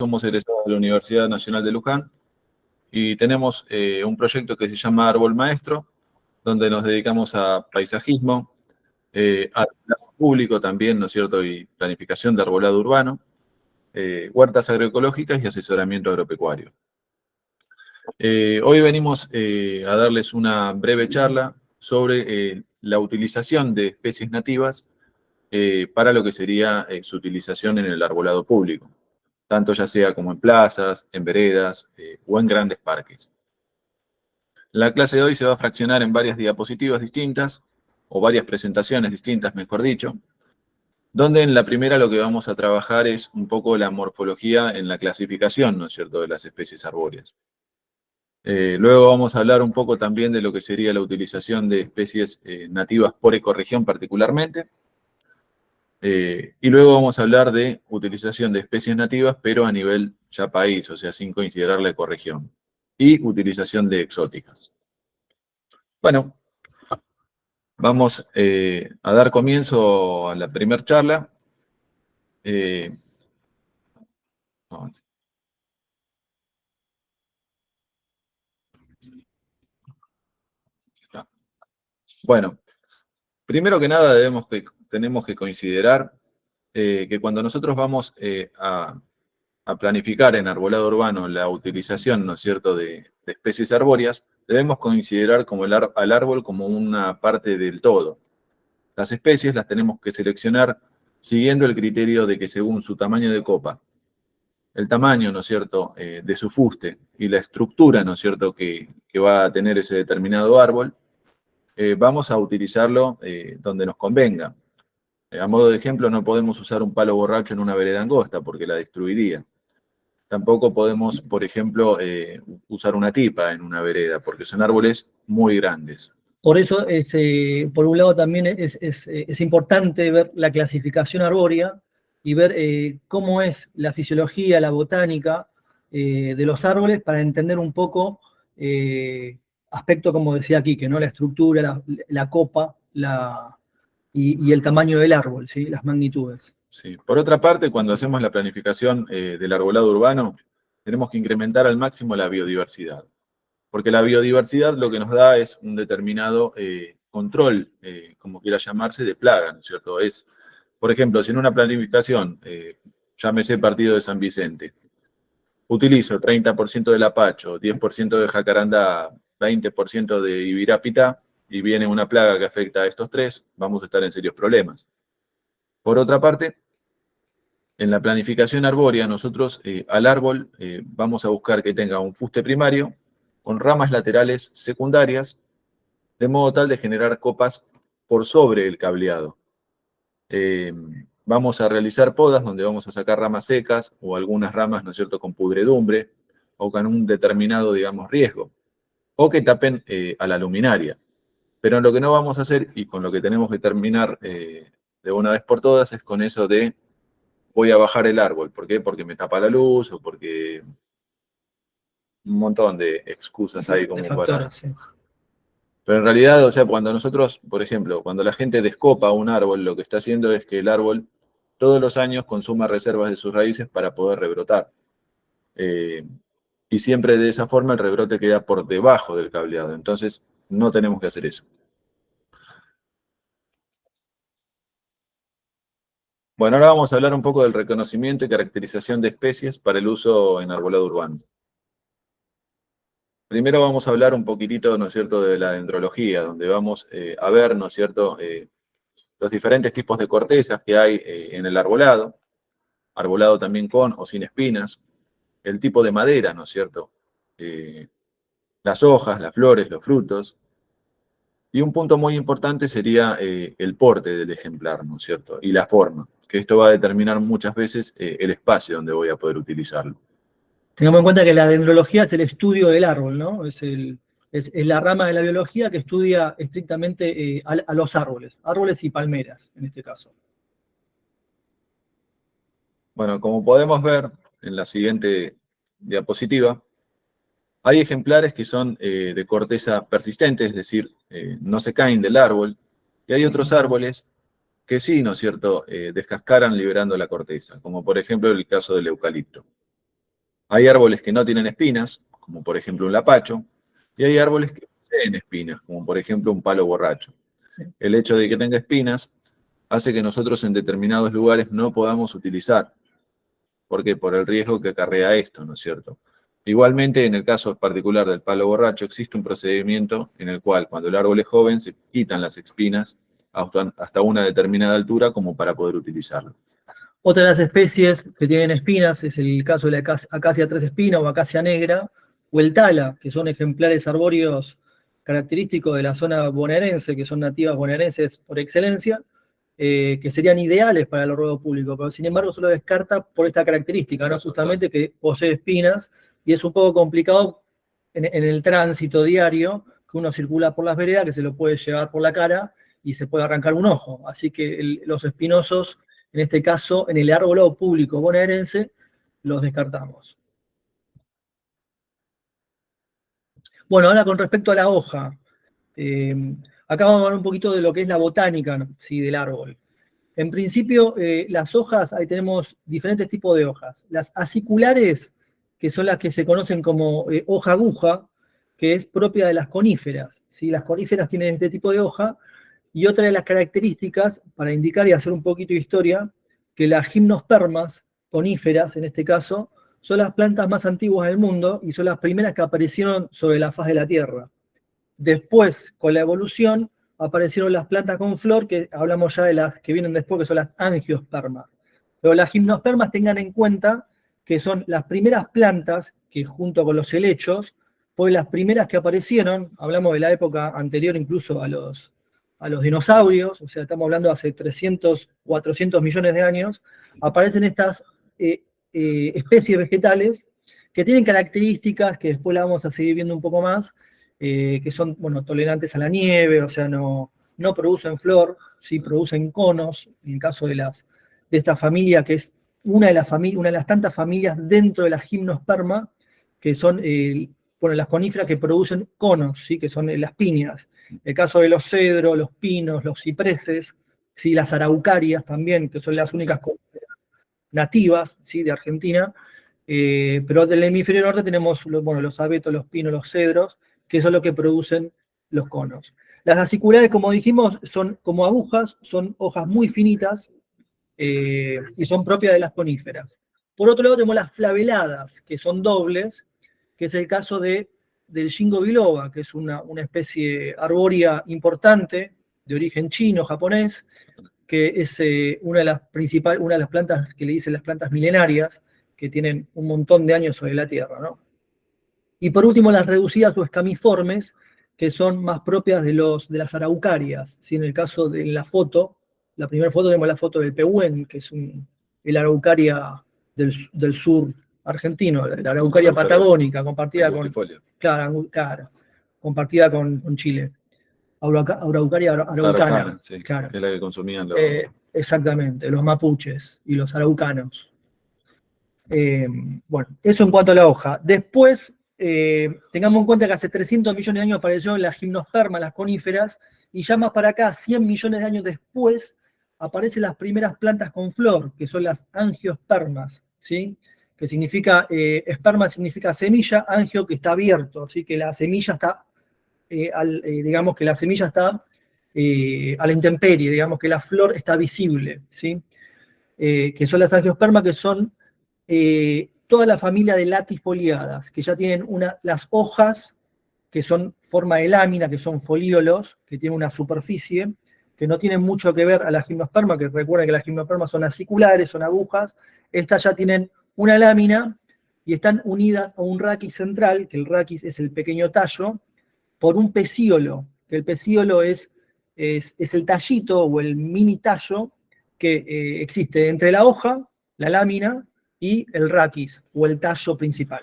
somos egresados de la Universidad Nacional de Luján y tenemos un proyecto que se llama Árbol Maestro, donde nos dedicamos a paisajismo, arbolado público también, ¿no es cierto?, y planificación de arbolado urbano, huertas agroecológicas y asesoramiento agropecuario. Hoy venimos a darles una breve charla sobre la utilización de especies nativas para lo que sería su utilización en el arbolado público, tanto ya sea como en plazas, en veredas o en grandes parques. La clase de hoy se va a fraccionar en varias diapositivas distintas, o varias presentaciones distintas, mejor dicho, donde en la primera lo que vamos a trabajar es un poco la morfología en la clasificación, ¿no es cierto?, de las especies arbóreas. Luego vamos a hablar un poco también de lo que sería la utilización de especies nativas por ecorregión particularmente. Y luego vamos a hablar de utilización de especies nativas, pero a nivel ya país, o sea, sin considerar la ecorregión. Y utilización de exóticas. Bueno, vamos a dar comienzo a la primera charla. Vamos. Bueno, primero que nada tenemos que considerar que cuando nosotros vamos a planificar en arbolado urbano la utilización, ¿no es cierto?, de especies arbóreas, debemos considerar como al árbol como una parte del todo. Las especies las tenemos que seleccionar siguiendo el criterio de que según su tamaño de copa, el tamaño, ¿no es cierto?, de su fuste y la estructura, ¿no es cierto?, que va a tener ese determinado árbol, vamos a utilizarlo donde nos convenga. A modo de ejemplo, no podemos usar un palo borracho en una vereda angosta porque la destruiría. Tampoco podemos, por ejemplo, usar una tipa en una vereda porque son árboles muy grandes. Por eso, por un lado, también es importante ver la clasificación arbórea y ver cómo es la fisiología, la botánica de los árboles para entender un poco aspectos, como decía Quique, ¿no? La estructura, la copa y el tamaño del árbol, ¿sí? Las magnitudes. Sí. Por otra parte, cuando hacemos la planificación del arbolado urbano, tenemos que incrementar al máximo la biodiversidad. Porque la biodiversidad lo que nos da es un determinado control, como quiera llamarse, de plaga, ¿no es cierto? Es, por ejemplo, si en una planificación, llámese Partido de San Vicente, utilizo 30% del apacho, 10% de jacarandá, 20% de ibirapita, y viene una plaga que afecta a estos tres, vamos a estar en serios problemas. Por otra parte, en la planificación arbórea, nosotros al árbol vamos a buscar que tenga un fuste primario, con ramas laterales secundarias, de modo tal de generar copas por sobre el cableado. Vamos a realizar podas donde vamos a sacar ramas secas o algunas ramas, ¿no es cierto?, con pudredumbre o con un determinado, digamos, riesgo, o que tapen a la luminaria. Pero lo que no vamos a hacer y con lo que tenemos que terminar de una vez por todas es con eso de voy a bajar el árbol. ¿Por qué? Porque me tapa la luz o porque un montón de excusas ahí como para... Sí. Pero en realidad, o sea, cuando nosotros, por ejemplo, cuando la gente descopa un árbol, lo que está haciendo es que el árbol todos los años consuma reservas de sus raíces para poder rebrotar. Y siempre de esa forma el rebrote queda por debajo del cableado. Entonces, no tenemos que hacer eso. Bueno, ahora vamos a hablar un poco del reconocimiento y caracterización de especies para el uso en arbolado urbano. Primero vamos a hablar un poquitito, ¿no es cierto?, de la dendrología, donde vamos a ver, ¿no es cierto?, los diferentes tipos de cortezas que hay en el arbolado también con o sin espinas, el tipo de madera, ¿no es cierto?, las hojas, las flores, los frutos. Y un punto muy importante sería el porte del ejemplar, ¿no es cierto?, y la forma, que esto va a determinar muchas veces el espacio donde voy a poder utilizarlo. Tengamos en cuenta que la dendrología es el estudio del árbol, ¿no? Es la rama de la biología que estudia estrictamente a los árboles y palmeras, en este caso. Bueno, como podemos ver en la siguiente diapositiva, hay ejemplares que son de corteza persistente, es decir, no se caen del árbol, y hay otros árboles que sí, ¿no es cierto?, descascaran liberando la corteza, como por ejemplo el caso del eucalipto. Hay árboles que no tienen espinas, como por ejemplo un lapacho, y hay árboles que poseen espinas, como por ejemplo un palo borracho. Sí. El hecho de que tenga espinas hace que nosotros en determinados lugares no podamos utilizar. ¿Por qué? Por el riesgo que acarrea esto, ¿no es cierto? Igualmente, en el caso particular del palo borracho, existe un procedimiento en el cual, cuando el árbol es joven, se quitan las espinas hasta una determinada altura como para poder utilizarlo. Otra de las especies que tienen espinas es el caso de la acacia tres espinas o acacia negra, o el tala, que son ejemplares arbóreos característicos de la zona bonaerense, que son nativas bonaerenses por excelencia, que serían ideales para el ruedo público, pero sin embargo se lo descarta por esta característica, ¿no? Justamente que posee espinas, y es un poco complicado en el tránsito diario, que uno circula por las veredas, que se lo puede llevar por la cara y se puede arrancar un ojo. Así que los espinosos, en este caso, en el arbolado público bonaerense, los descartamos. Bueno, ahora con respecto a la hoja, acá vamos a hablar un poquito de lo que es la botánica, ¿no? Sí, del árbol. En principio, las hojas, ahí tenemos diferentes tipos de hojas. Las aciculares, que son las que se conocen como hoja aguja, que es propia de las coníferas, ¿sí? Las coníferas tienen este tipo de hoja, y otra de las características, para indicar y hacer un poquito de historia, que las gimnospermas, coníferas en este caso, son las plantas más antiguas del mundo y son las primeras que aparecieron sobre la faz de la Tierra. Después, con la evolución, aparecieron las plantas con flor, que hablamos ya de las que vienen después, que son las angiospermas. Pero las gimnospermas, tengan en cuenta que son las primeras plantas que, junto con los helechos, fueron las primeras que aparecieron, hablamos de la época anterior incluso a los dinosaurios, o sea, estamos hablando de hace 300, 400 millones de años, aparecen estas especies vegetales que tienen características que después la vamos a seguir viendo un poco más, que son, bueno, tolerantes a la nieve, o sea, no producen flor, sí producen conos, en el caso de esta familia, que es una de las tantas familias dentro de la gimnosperma, que son, bueno, las coníferas que producen conos, ¿sí? Que son las piñas. El caso de los cedros, los pinos, los cipreses, ¿sí? Las araucarias también, que son las únicas nativas, ¿sí? De Argentina. Pero del hemisferio norte tenemos, bueno, los abetos, los pinos, los cedros, que son los que producen los conos. Las aciculares, como dijimos, son como agujas, son hojas muy finitas y son propias de las coníferas. Por otro lado tenemos las flaveladas, que son dobles, que es el caso del Ginkgo biloba, que es una especie arbórea importante, de origen chino, japonés, que es una de las plantas que le dicen las plantas milenarias, que tienen un montón de años sobre la Tierra, ¿no? Y por último, las reducidas o escamiformes, que son más propias de las araucarias. ¿Sí? En el caso de la foto, la primera foto tenemos la foto del pehuen, que es el araucaria del sur argentino, la araucaria patagónica, compartida con, claro, compartida con Chile. Araucaria araucana. Sí, claro. Es la que consumían los... Exactamente, los mapuches y los araucanos. Bueno, eso en cuanto a la hoja. Después, tengamos en cuenta que hace 300 millones de años aparecieron las gimnospermas, las coníferas, y ya más para acá, 100 millones de años después, aparecen las primeras plantas con flor, que son las angiospermas, ¿sí? Que significa, esperma significa semilla, angio que está abierto, ¿sí? Que la semilla está, digamos que la semilla está a la intemperie, digamos que la flor está visible, ¿sí? Que son las angiospermas, que son toda la familia de latifoliadas, que ya tienen las hojas que son forma de lámina, que son folíolos, que tienen una superficie, que no tienen mucho que ver a la gimnosperma, que recuerden que las gimnospermas son aciculares, son agujas, estas ya tienen una lámina y están unidas a un raquis central, que el raquis es el pequeño tallo, por un pecíolo, que el pecíolo es el tallito o el mini tallo que existe entre la hoja, la lámina, y el raquis, o el tallo principal.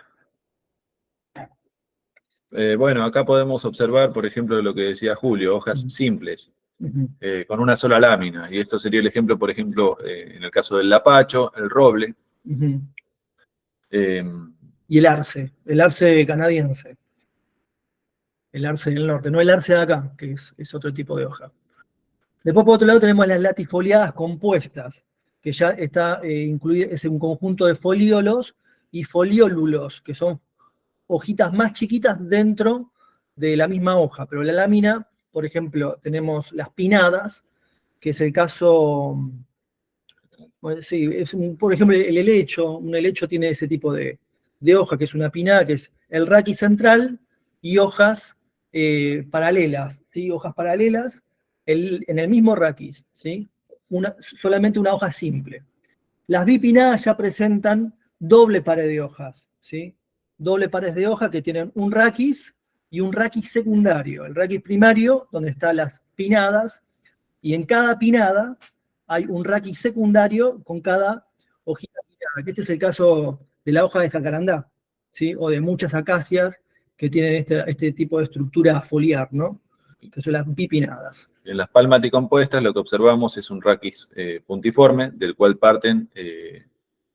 Bueno, acá podemos observar, por ejemplo, lo que decía Julio, hojas simples, con una sola lámina. Y esto sería el ejemplo, por ejemplo, en el caso del lapacho, el roble. Y el arce canadiense. El arce del norte, no el arce de acá, que es otro tipo de hoja. Después, por otro lado, tenemos las latifoliadas compuestas, que ya está incluida, es un conjunto de folíolos y foliólulos, que son hojitas más chiquitas dentro de la misma hoja. Pero la lámina, por ejemplo, tenemos las pinnadas, que es el caso, bueno, sí, por ejemplo, el helecho. Un helecho tiene ese tipo de hoja, que es una pinnada, que es el raquis central y hojas paralelas, ¿sí? Hojas paralelas en el mismo raquis, ¿sí? Solamente una hoja simple. Las bipinnadas ya presentan doble pared de hojas, ¿sí? Doble pared de hoja que tienen un raquis y un raquis secundario. El raquis primario, donde están las pinnadas, y en cada pinnada hay un raquis secundario con cada hojita pinnada. Este es el caso de la hoja de jacarandá, ¿sí? O de muchas acacias que tienen este tipo de estructura foliar, ¿no? Que son las bipinnadas. En las palmaticompuestas lo que observamos es un raquis puntiforme, del cual parten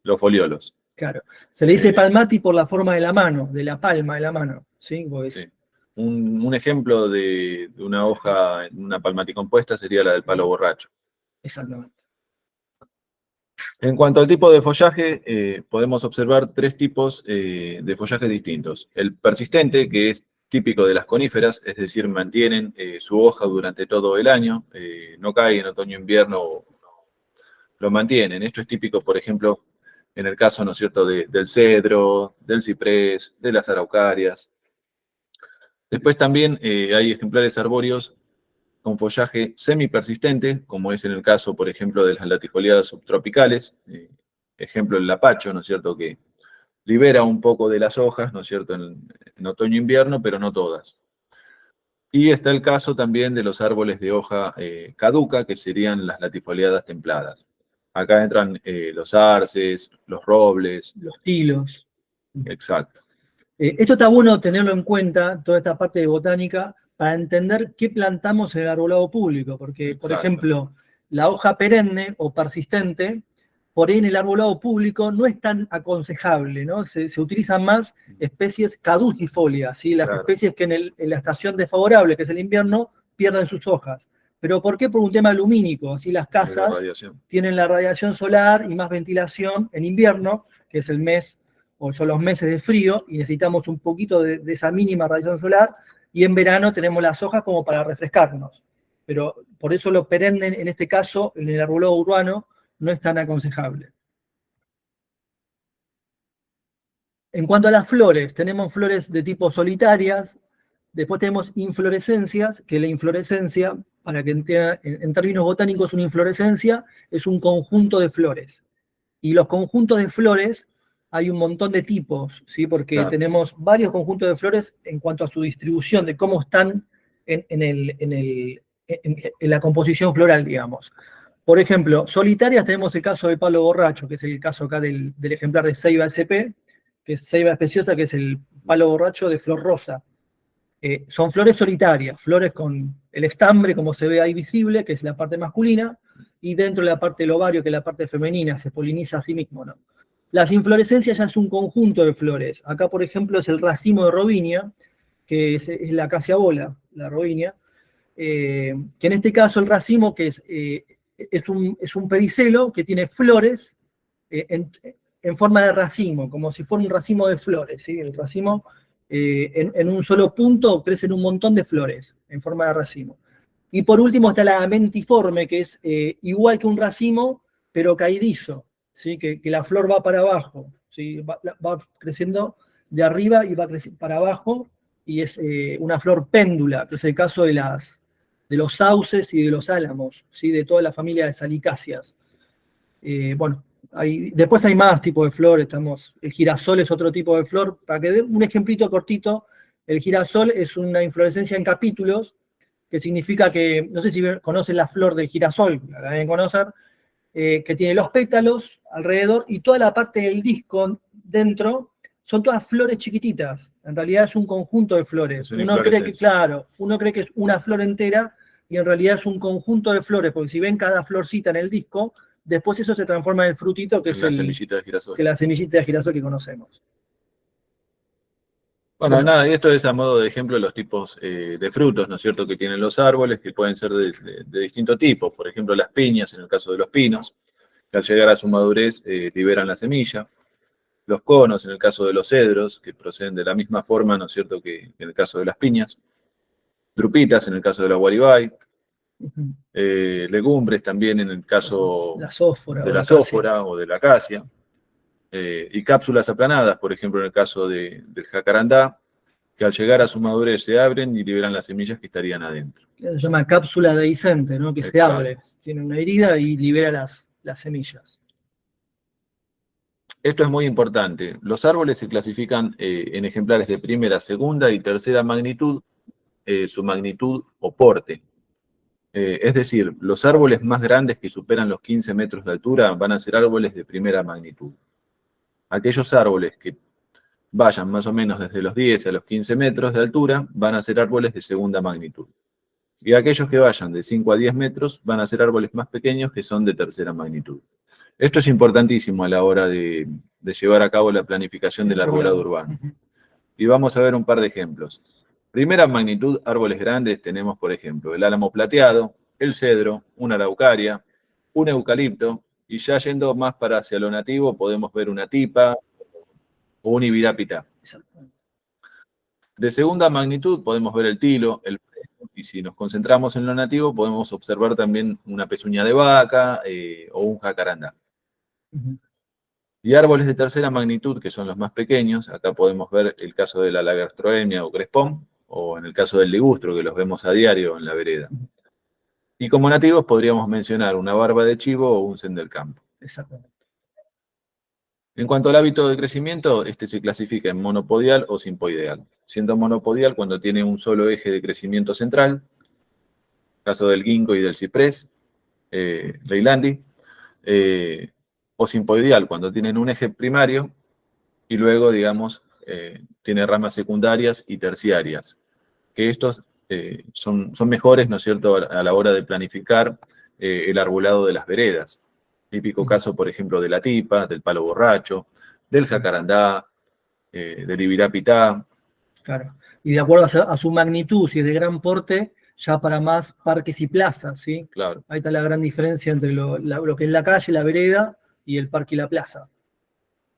los foliolos. Claro. Se le dice palmati por la forma de la mano, de la palma de la mano, ¿sí? Sí. Un ejemplo de una hoja en una palmaticompuesta sería la del palo borracho. Exactamente. En cuanto al tipo de follaje, podemos observar tres tipos de follajes distintos. El persistente, que es típico de las coníferas, es decir, mantienen su hoja durante todo el año, no cae en otoño-invierno, lo mantienen. Esto es típico, por ejemplo, en el caso, ¿no es cierto?, del cedro, del ciprés, de las araucarias. Después también hay ejemplares arbóreos con follaje semipersistente, como es en el caso, por ejemplo, de las latifoliadas subtropicales, ejemplo el lapacho, ¿no es cierto?, que libera un poco de las hojas, ¿no es cierto?, en otoño-invierno, pero no todas. Y está el caso también de los árboles de hoja caduca, que serían las latifoliadas templadas. Acá entran los arces, los robles. Los tilos. Exacto. Esto está bueno tenerlo en cuenta, toda esta parte de botánica, para entender qué plantamos en el arbolado público, porque, por ejemplo, la hoja perenne o persistente, por ahí en el arbolado público no es tan aconsejable, ¿no? Se utilizan más especies caducifolias, ¿sí? Las especies que en la estación desfavorable, que es el invierno, pierden sus hojas. ¿Pero por qué? Por un tema lumínico. Así las casas tienen la radiación solar y más ventilación en invierno, que es el mes, o son los meses de frío, y necesitamos un poquito de esa mínima radiación solar, y en verano tenemos las hojas como para refrescarnos. Pero por eso lo perenne, en este caso, en el arbolado urbano, no es tan aconsejable. En cuanto a las flores, tenemos flores de tipo solitarias, después tenemos inflorescencias, que la inflorescencia, para que entiendan, en términos botánicos, una inflorescencia es un conjunto de flores. Y los conjuntos de flores hay un montón de tipos, ¿sí? Porque tenemos varios conjuntos de flores en cuanto a su distribución, de cómo están en la composición floral, digamos. Por ejemplo, solitarias tenemos el caso del palo borracho, que es el caso acá del ejemplar de Ceiba SP, que es Ceiba especiosa, que es el palo borracho de flor rosa. Son flores solitarias, flores con el estambre, como se ve ahí visible, que es la parte masculina, y dentro de la parte del ovario, que es la parte femenina, se poliniza a sí mismo, ¿no? Las inflorescencias ya es un conjunto de flores. Acá, por ejemplo, es el racimo de robinia, que es la acacia bola, la robinia, que en este caso el racimo, que es un pedicelo que tiene flores en forma de racimo, como si fuera un racimo de flores, ¿sí? El racimo en un solo punto crecen un montón de flores en forma de racimo. Y por último está la amentiforme, que es igual que un racimo, pero caídizo, ¿sí? Que la flor va para abajo, ¿sí? Va creciendo de arriba y va creciendo para abajo, y es una flor péndula, que es el caso de los sauces y de los álamos, ¿sí? De toda la familia de salicáceas. Bueno, después hay más tipos de flores, el girasol es otro tipo de flor. Para que dé un ejemplito cortito, el girasol es una inflorescencia en capítulos, que significa que, no sé si conocen la flor del girasol, la deben conocer, que tiene los pétalos alrededor y toda la parte del disco dentro son todas flores chiquititas. En realidad es un conjunto de flores. Uno cree que es una flor entera y en realidad es un conjunto de flores, porque si ven cada florcita en el disco, después eso se transforma en el frutito, que es la semillita de girasol que conocemos. Bueno, nada, y esto es a modo de ejemplo los tipos de frutos, ¿no es cierto?, que tienen los árboles, que pueden ser de distintos tipos. Por ejemplo, las piñas, en el caso de los pinos, que al llegar a su madurez liberan la semilla. los conos en el caso de los cedros, que proceden de la misma forma, ¿no es cierto?, que en el caso de las piñas, drupitas en el caso de la guaribay, legumbres también en el caso la sófora, de la sófora o de la acacia, y cápsulas aplanadas, por ejemplo, en el caso del jacarandá, que al llegar a su madurez se abren y liberan las semillas que estarían adentro. Se llama cápsula dehiscente, ¿no? Que Exacto. se abre, tiene una herida y libera las semillas. Esto es muy importante. Los árboles se clasifican en ejemplares de primera, segunda y tercera magnitud, su magnitud o porte. Es decir, los árboles más grandes que superan los 15 metros de altura van a ser árboles de primera magnitud. Aquellos árboles que vayan más o menos desde los 10 a los 15 metros de altura van a ser árboles de segunda magnitud. Y aquellos que vayan de 5 a 10 metros van a ser árboles más pequeños que son de tercera magnitud. Esto es importantísimo a la hora de llevar a cabo la planificación del arbolado urbano. Y vamos a ver un par de ejemplos. Primera magnitud, árboles grandes, tenemos por ejemplo el álamo plateado, el cedro, una araucaria, un eucalipto, y ya yendo más para hacia lo nativo podemos ver una tipa o un ibirapitá. De segunda magnitud podemos ver el tilo, el fresno, y si nos concentramos en lo nativo podemos observar también una pezuña de vaca o un jacarandá. Y árboles de tercera magnitud, que son los más pequeños, acá podemos ver el caso de la lagastroemia o crespón, o en el caso del ligustro, que los vemos a diario en la vereda. Y como nativos podríamos mencionar una barba de chivo o un sen del campo. Exactamente. En cuanto al hábito de crecimiento, este se clasifica en monopodial o simpoideal. Siendo monopodial cuando tiene un solo eje de crecimiento central, caso del ginkgo y del ciprés, leilandi, o simpoideal cuando tienen un eje primario y luego, digamos, tiene ramas secundarias y terciarias, que estos son mejores, ¿no es cierto?, a la hora de planificar el arbolado de las veredas. Típico caso, por ejemplo, de la tipa, del palo borracho, del jacarandá, del ibirapitá. Claro. Y de acuerdo a su magnitud, si es de gran porte, ya para más parques y plazas, ¿sí? Claro. Ahí está la gran diferencia entre lo que es la calle, la vereda, y el parque y la plaza.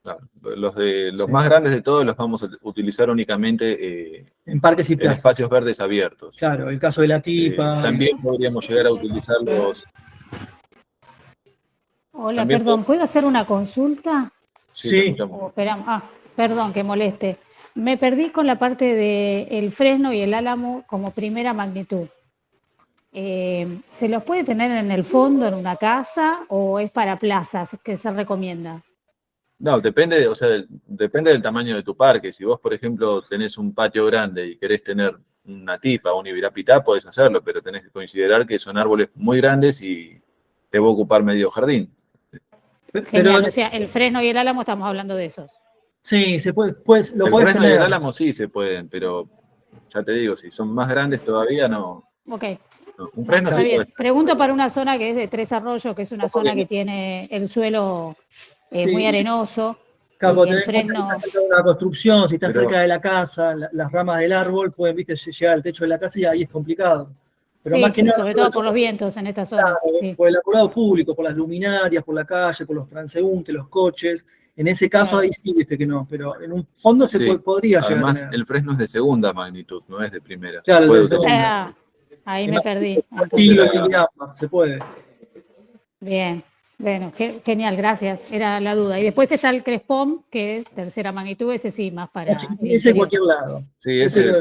Claro. Los más grandes de todos los vamos a utilizar únicamente en parques y en plazas. espacios verdes abiertos. Claro, el caso de la tipa. También podríamos llegar a utilizarlos. Hola, También perdón, ¿puedo hacer una consulta? Sí. Perdón, que moleste. Me perdí con la parte del fresno y el álamo como primera magnitud. ¿Se los puede tener en el fondo, en una casa, o es para plazas que se recomienda? No, depende del tamaño de tu parque. Si vos, por ejemplo, tenés un patio grande y querés tener una tipa o un ibirapitá, podés hacerlo, pero tenés que considerar que son árboles muy grandes y te va a ocupar medio jardín. Genial, o sea, el fresno y el álamo estamos hablando de esos. Sí, se puede, pues, lo el podés fresno tener. y el álamo sí se pueden, pero ya te digo, si son más grandes todavía no. Ok. No, un fresno Está sí bien. puede. Pregunto para una zona que es de Tres Arroyos, que es una zona que tiene el suelo muy arenoso. Claro, y el fresno... una construcción, si estás cerca de la casa, las ramas del árbol pueden, viste, llegar al techo de la casa y ahí es complicado. Pero sí, más que nada, sobre todo por los vientos en esta zona. Claro, sí. Por el arbolado público, por las luminarias, por la calle, por los transeúntes, los coches. En ese caso Claro. ahí sí, viste que no, pero en un fondo Sí. podría llegar Además, a tener. el fresno es de segunda magnitud, no es de primera. Claro, Puede de segunda. utilizar. Ahí me perdí. Estilo y ambas, se puede. Bien, bueno, genial, gracias. Era la duda. Y después está el crespón, que es tercera magnitud, ese sí, más para el Ese en interior. cualquier lado. Sí, ese.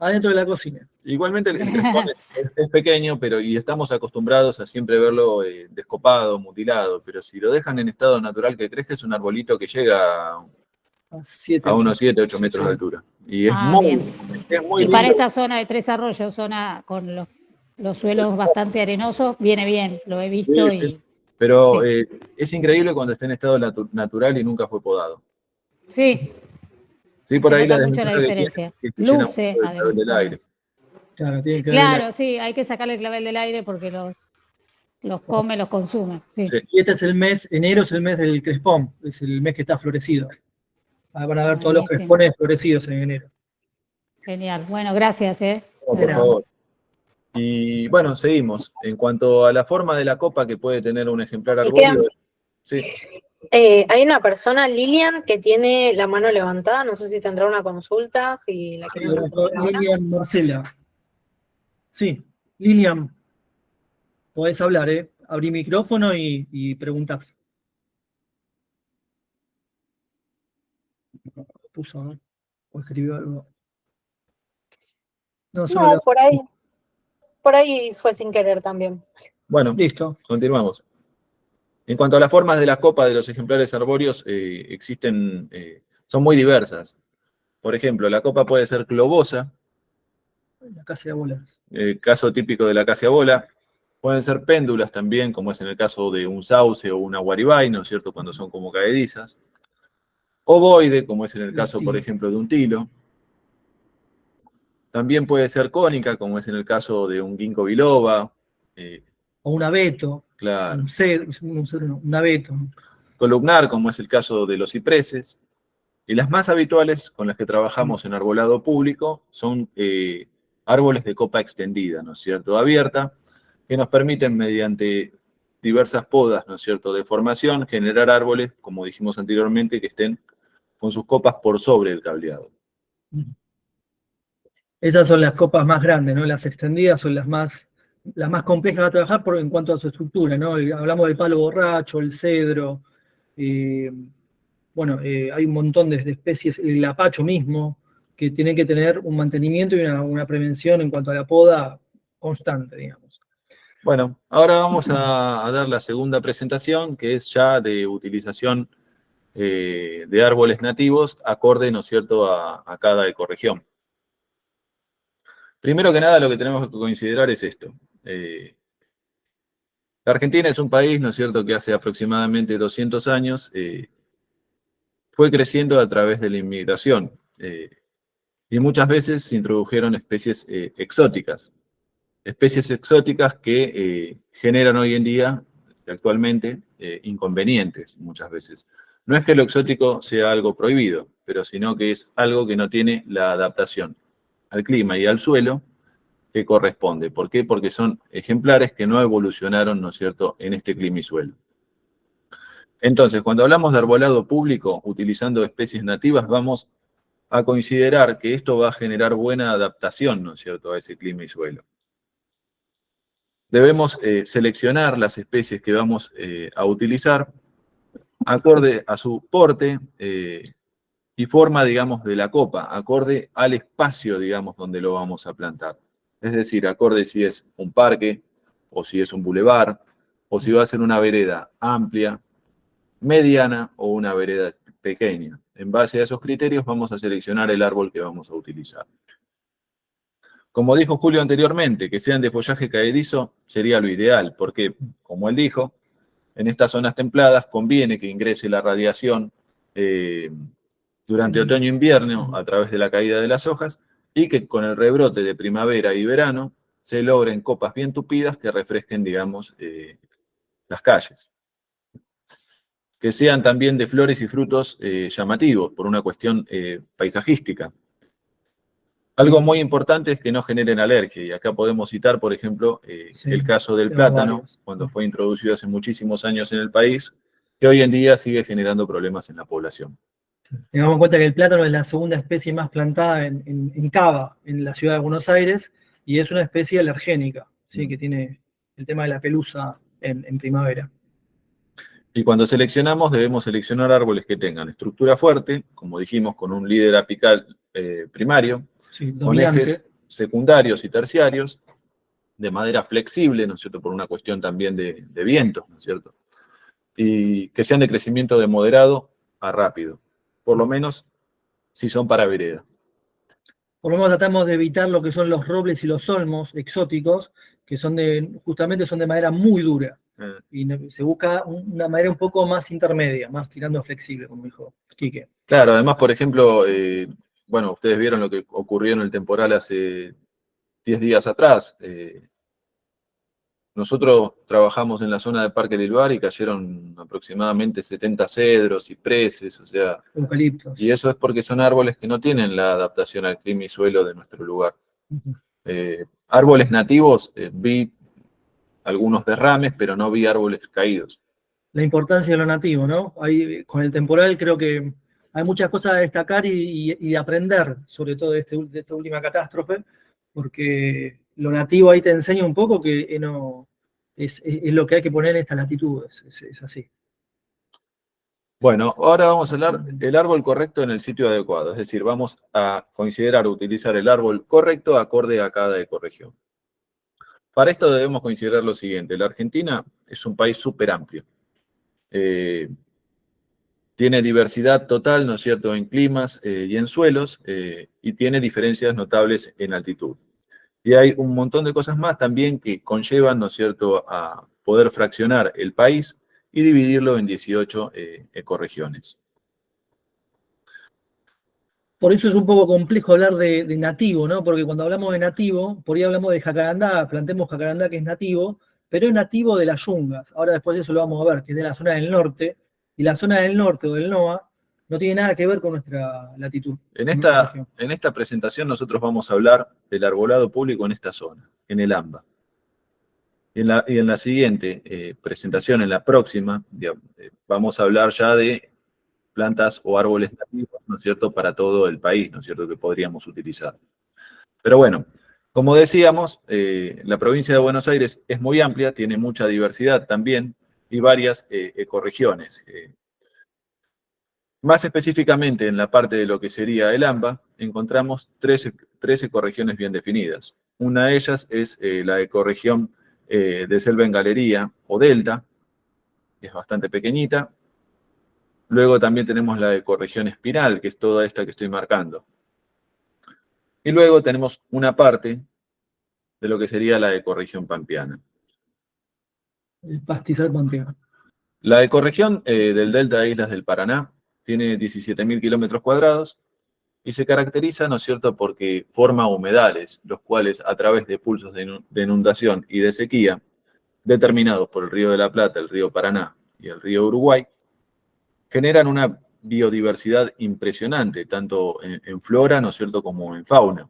Adentro de la cocina. Igualmente el crespón es pequeño, y estamos acostumbrados a siempre verlo descopado, mutilado, pero si lo dejan en estado natural que crezca, es un arbolito que llega a unos 7, 8 metros de altura. Y es muy y para esta zona de Tres Arroyos, zona con los suelos bastante arenosos, viene bien, lo he visto. Sí. Pero es increíble cuando está en estado natural y nunca fue podado. Sí. Sí, por ahí mucho la diferencia. Luce, además. Del aire. Claro, sí, hay que sacarle el clavel del aire porque los come, los consume. Sí. Sí. Y este es el mes, enero es el mes del crespón, es el mes que está florecido. Van a ver todos los crespones florecidos en enero. Genial, bueno, gracias. Por favor. Y bueno, seguimos. En cuanto a la forma de la copa que puede tener un ejemplar arbóreo. Sí. Hay una persona, Lilian, que tiene la mano levantada, no sé si tendrá una consulta, si la quieren responder ahora. Lilian Marcela. Sí, Lilian, podés hablar, ¿eh? Abrí micrófono y preguntás. Puso, ¿no? O escribió algo. No, solo No, por ahí fue sin querer también. Bueno, listo. continuamos. En cuanto a las formas de la copa de los ejemplares arbóreos, son muy diversas. Por ejemplo, la copa puede ser globosa, La casa de bolas. caso típico de la acacia bola. Pueden ser péndulas también, como es en el caso de un sauce o una guaribay, ¿no es cierto?, cuando son como caedizas. Ovoide, como es en el caso, por ejemplo, de un tilo. También puede ser cónica, como es en el caso de un ginkgo biloba. O un abeto. Claro. Un abeto. Columnar, como es el caso de los cipreses. Y las más habituales con las que trabajamos en arbolado público son árboles de copa extendida, ¿no es cierto?, abierta, que nos permiten mediante diversas podas, ¿no es cierto?, de formación, generar árboles, como dijimos anteriormente, que estén con sus copas por sobre el cableado. Esas son las copas más grandes, ¿no? Las extendidas son las más complejas de trabajar en cuanto a su estructura, ¿no? Hablamos del palo borracho, el cedro, hay un montón de especies, el apacho mismo, que tienen que tener un mantenimiento y una prevención en cuanto a la poda constante, digamos. Bueno, ahora vamos a dar la segunda presentación, que es ya de utilización de árboles nativos, acorde, ¿no es cierto?, a cada ecorregión. Primero que nada, lo que tenemos que considerar es esto. La Argentina es un país, ¿no es cierto?, que hace aproximadamente 200 años fue creciendo a través de la inmigración. Y muchas veces se introdujeron especies exóticas. Especies exóticas que generan hoy en día, actualmente, inconvenientes muchas veces. No es que lo exótico sea algo prohibido, pero sino que es algo que no tiene la adaptación al clima y al suelo que corresponde. ¿Por qué? Porque son ejemplares que no evolucionaron, ¿no es cierto?, en este clima y suelo. Entonces, cuando hablamos de arbolado público, utilizando especies nativas, vamos a considerar que esto va a generar buena adaptación, ¿no es cierto?, a ese clima y suelo. Debemos seleccionar las especies que vamos a utilizar acorde a su porte y forma, digamos, de la copa, acorde al espacio, digamos, donde lo vamos a plantar. Es decir, acorde si es un parque, o si es un bulevar, o si va a ser una vereda amplia, mediana o una vereda pequeña. En base a esos criterios vamos a seleccionar el árbol que vamos a utilizar. Como dijo Julio anteriormente, que sean de follaje caedizo sería lo ideal, porque, como él dijo, en estas zonas templadas conviene que ingrese la radiación durante otoño e invierno a través de la caída de las hojas y que con el rebrote de primavera y verano se logren copas bien tupidas que refresquen, digamos, las calles. Que sean también de flores y frutos llamativos, por una cuestión paisajística. Algo muy importante es que no generen alergia, y acá podemos citar, por ejemplo, el caso del plátano, cuando fue introducido hace muchísimos años en el país, que hoy en día sigue generando problemas en la población. Tengamos en cuenta que el plátano es la segunda especie más plantada en Cava, en la ciudad de Buenos Aires, y es una especie alergénica, ¿sí? Que tiene el tema de la pelusa en primavera. Y cuando seleccionamos, debemos seleccionar árboles que tengan estructura fuerte, como dijimos, con un líder apical primario, sí, con ejes secundarios y terciarios, de madera flexible, ¿no es cierto?, por una cuestión también de vientos, ¿no es cierto?, y que sean de crecimiento de moderado a rápido, por lo menos si son para vereda. Por lo menos tratamos de evitar lo que son los robles y los olmos exóticos, que justamente son de madera muy dura. Y se busca una madera un poco más intermedia, más tirando a flexible, como dijo Quique. Claro, además, por ejemplo, ustedes vieron lo que ocurrió en el temporal hace 10 días atrás. Nosotros trabajamos en la zona de Parque Lilbar y cayeron aproximadamente 70 cedros, cipreses, o sea... eucaliptos. Y eso es porque son árboles que no tienen la adaptación al clima y suelo de nuestro lugar. Árboles nativos, vi algunos derrames, pero no vi árboles caídos. la importancia de lo nativo, ¿no? Ahí, con el temporal creo que hay muchas cosas a destacar y aprender, sobre todo de esta última catástrofe, porque lo nativo ahí te enseña un poco que no, es lo que hay que poner en estas latitudes, es así. Bueno, ahora vamos a hablar del árbol correcto en el sitio adecuado, es decir, vamos a considerar utilizar el árbol correcto acorde a cada ecorregión. Para esto debemos considerar lo siguiente: la Argentina es un país súper amplio. Tiene diversidad total, ¿no es cierto?, en climas y en suelos, y tiene diferencias notables en altitud. Y hay un montón de cosas más también que conllevan, ¿no es cierto?, a poder fraccionar el país y dividirlo en 18 ecorregiones. Por eso es un poco complejo hablar de nativo, ¿no? Porque cuando hablamos de nativo, por ahí hablamos de jacarandá, planteamos jacarandá que es nativo, pero es nativo de las yungas. Ahora después de eso lo vamos a ver, que es de la zona del norte, y la zona del norte o del NOA no tiene nada que ver con nuestra latitud. En esta presentación nosotros vamos a hablar del arbolado público en esta zona, en el AMBA. Y en la siguiente presentación, en la próxima, vamos a hablar ya de plantas o árboles nativos, ¿no es cierto?, para todo el país, ¿no es cierto?, que podríamos utilizar. Pero bueno, como decíamos, la provincia de Buenos Aires es muy amplia, tiene mucha diversidad también, y varias ecorregiones. Más específicamente en la parte de lo que sería el AMBA, encontramos tres ecorregiones bien definidas. Una de ellas es la ecorregión de selva en galería o delta, que es bastante pequeñita. Luego también tenemos la ecorregión espinal, que es toda esta que estoy marcando. Y luego tenemos una parte de lo que sería la ecorregión pampeana. El pastizal pampeano. La ecorregión del delta de Islas del Paraná tiene 17.000 kilómetros cuadrados y se caracteriza, ¿no es cierto?, porque forma humedales, los cuales a través de pulsos de inundación y de sequía, determinados por el río de la Plata, el río Paraná y el río Uruguay, generan una biodiversidad impresionante, tanto en flora, ¿no es cierto?, como en fauna.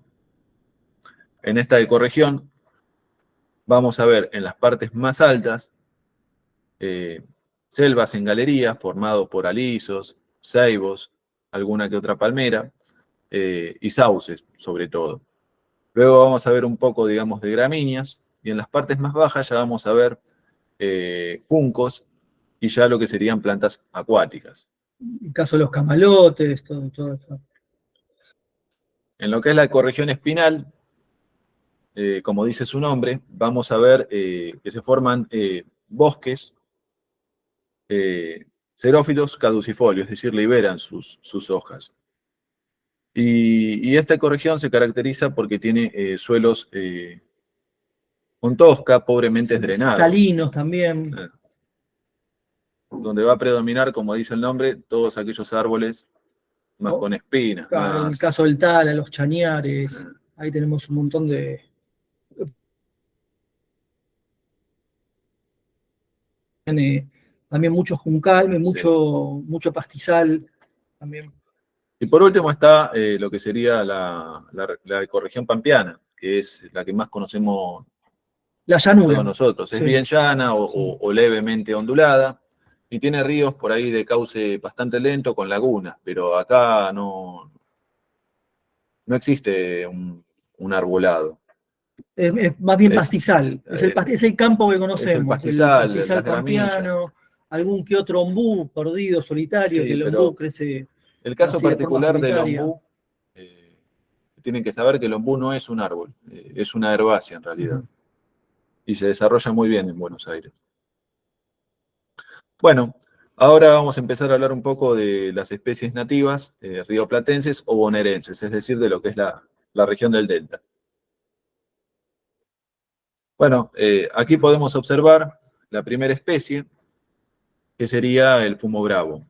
En esta ecorregión vamos a ver en las partes más altas selvas en galería, formados por alisos, ceibos, alguna que otra palmera, y sauces, sobre todo. Luego vamos a ver un poco, digamos, de gramíneas, y en las partes más bajas ya vamos a ver juncos y ya lo que serían plantas acuáticas. En el caso de los camalotes, todo eso. En lo que es la ecorregión espinal, como dice su nombre, vamos a ver que se forman bosques xerófilos caducifolios, es decir, liberan sus hojas. Y esta ecorregión se caracteriza porque tiene suelos con tosca, pobremente drenados. Salinos también. Donde va a predominar, como dice el nombre, todos aquellos árboles más con espinas. Claro, en el caso del tala, los chañares, ahí tenemos un montón de... También mucho juncal, mucho pastizal también. Y por último está lo que sería la ecorregión pampeana, que es la que más conocemos la llanura. Todos nosotros. Es bien llana o levemente ondulada y tiene ríos por ahí de cauce bastante lento con lagunas, pero acá no existe un arbolado. Es más bien pastizal. Es el campo que conocemos. Es el pastizal pampeano, algún que otro ombú perdido, solitario, que el ombú crece. El caso particular del ombú, tienen que saber que el ombú no es un árbol, es una herbácea en realidad. Y se desarrolla muy bien en Buenos Aires. Bueno, ahora vamos a empezar a hablar un poco de las especies nativas rioplatenses o bonaerenses, es decir, de lo que es la región del delta. Bueno, aquí podemos observar la primera especie, que sería el fumo bravo.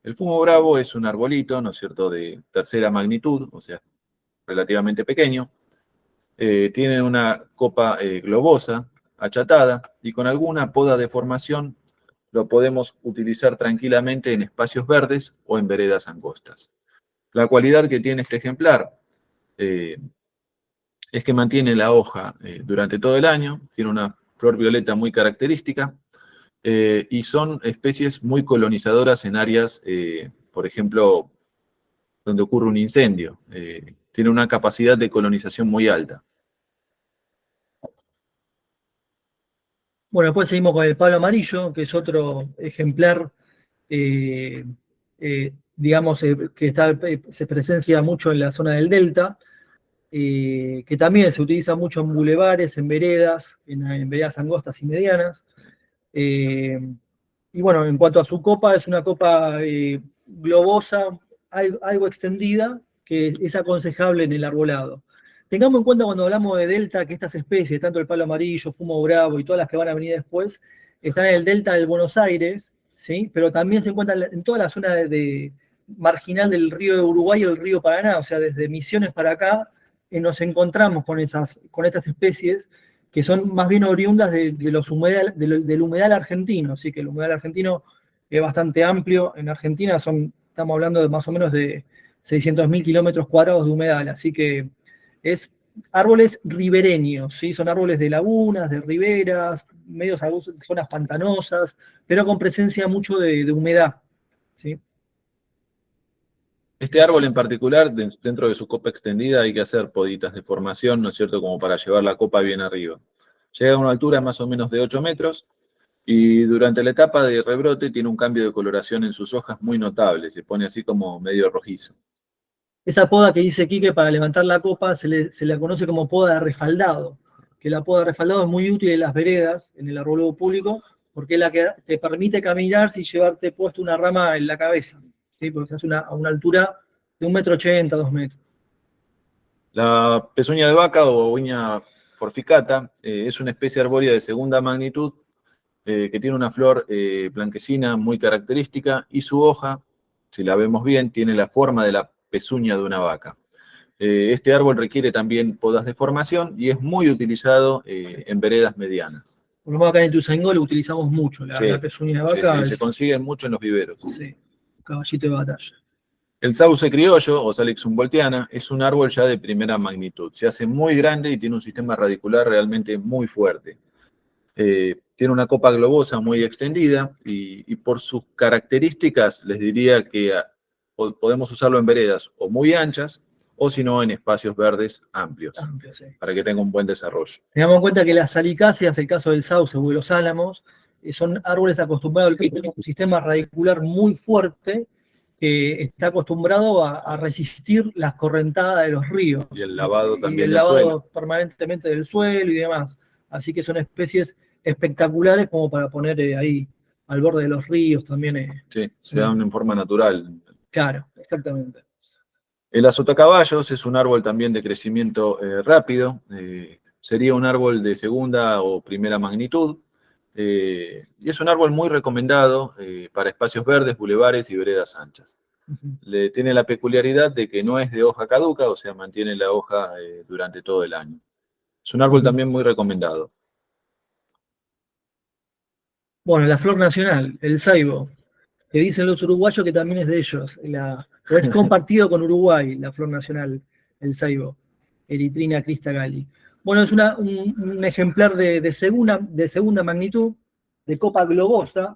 El fumo bravo es un arbolito, ¿no es cierto?, de tercera magnitud, o sea, relativamente pequeño. Tiene una copa globosa, achatada, y con alguna poda de formación lo podemos utilizar tranquilamente en espacios verdes o en veredas angostas. La cualidad que tiene este ejemplar es que mantiene la hoja durante todo el año, tiene una flor violeta muy característica, y son especies muy colonizadoras en áreas, por ejemplo, donde ocurre un incendio. Tiene una capacidad de colonización muy alta. Bueno, después seguimos con el palo amarillo, que es otro ejemplar, eh, digamos, que se presencia mucho en la zona del delta, que también se utiliza mucho en bulevares, en veredas, en veredas angostas y medianas. Eh, y bueno, en cuanto a su copa, es una copa globosa, algo extendida, que es aconsejable en el arbolado. Tengamos en cuenta cuando hablamos de delta que estas especies, tanto el palo amarillo, fumo bravo y todas las que van a venir después, están en el delta del Buenos Aires, ¿sí? Pero también se encuentran en toda la zona marginal del río de Uruguay y el río Paraná, o sea, desde Misiones para acá, nos encontramos con estas especies que son más bien oriundas del humedal argentino, así que el humedal argentino es bastante amplio. En Argentina estamos hablando de más o menos de 600.000 kilómetros cuadrados de humedal, así que es árboles ribereños, ¿sí? Son árboles de lagunas, de riberas, medios a zonas pantanosas, pero con presencia mucho de humedad, ¿sí? Este árbol en particular, dentro de su copa extendida, hay que hacer poditas de formación, ¿no es cierto?, como para llevar la copa bien arriba. Llega a una altura más o menos de 8 metros y durante la etapa de rebrote tiene un cambio de coloración en sus hojas muy notable, se pone así como medio rojizo. Esa poda que dice Quique para levantar la copa se le conoce como poda de refaldado, que la poda de refaldado es muy útil en las veredas, en el arbolado público, porque es la que te permite caminar sin llevarte puesto una rama en la cabeza, ¿sí? Porque se hace a una altura de 1,80 m, 2 metros. La pezuña de vaca o uña forficata es una especie arbórea de segunda magnitud que tiene una flor blanquecina muy característica y su hoja, si la vemos bien, tiene la forma de la pezuña de una vaca. Este árbol requiere también podas de formación y es muy utilizado en veredas medianas. Por lo menos acá en Ituzaingó lo utilizamos mucho, la pezuña de vaca. Sí, se consiguen mucho en los viveros. Sí, caballito de batalla. El sauce criollo, o Salix humboldtiana, es un árbol ya de primera magnitud. Se hace muy grande y tiene un sistema radicular realmente muy fuerte. Tiene una copa globosa muy extendida y por sus características les diría que podemos usarlo en veredas o muy anchas o si no en espacios verdes amplios, Sí, para que tenga un buen desarrollo. Tengamos en cuenta que las salicáceas, el caso del sauce o de los álamos, son árboles acostumbrados a un sistema radicular muy fuerte que está acostumbrado a resistir las correntadas de los ríos. Y el lavado también y el del lavado suelo. Permanentemente del suelo y demás. Así que son especies espectaculares como para poner ahí al borde de los ríos también. Sí, se dan en forma natural. Claro, exactamente. El azotacaballos es un árbol también de crecimiento rápido. Sería un árbol de segunda o primera magnitud. Y es un árbol muy recomendado para espacios verdes, bulevares y veredas anchas. Tiene la peculiaridad de que no es de hoja caduca, o sea, mantiene la hoja durante todo el año. Es un árbol también muy recomendado. Bueno, la flor nacional, el ceibo, que dicen los uruguayos que también es de ellos. Pero es compartido con Uruguay, la flor nacional, el ceibo, Erythrina crista galli. Bueno, es un ejemplar de segunda magnitud, de copa globosa,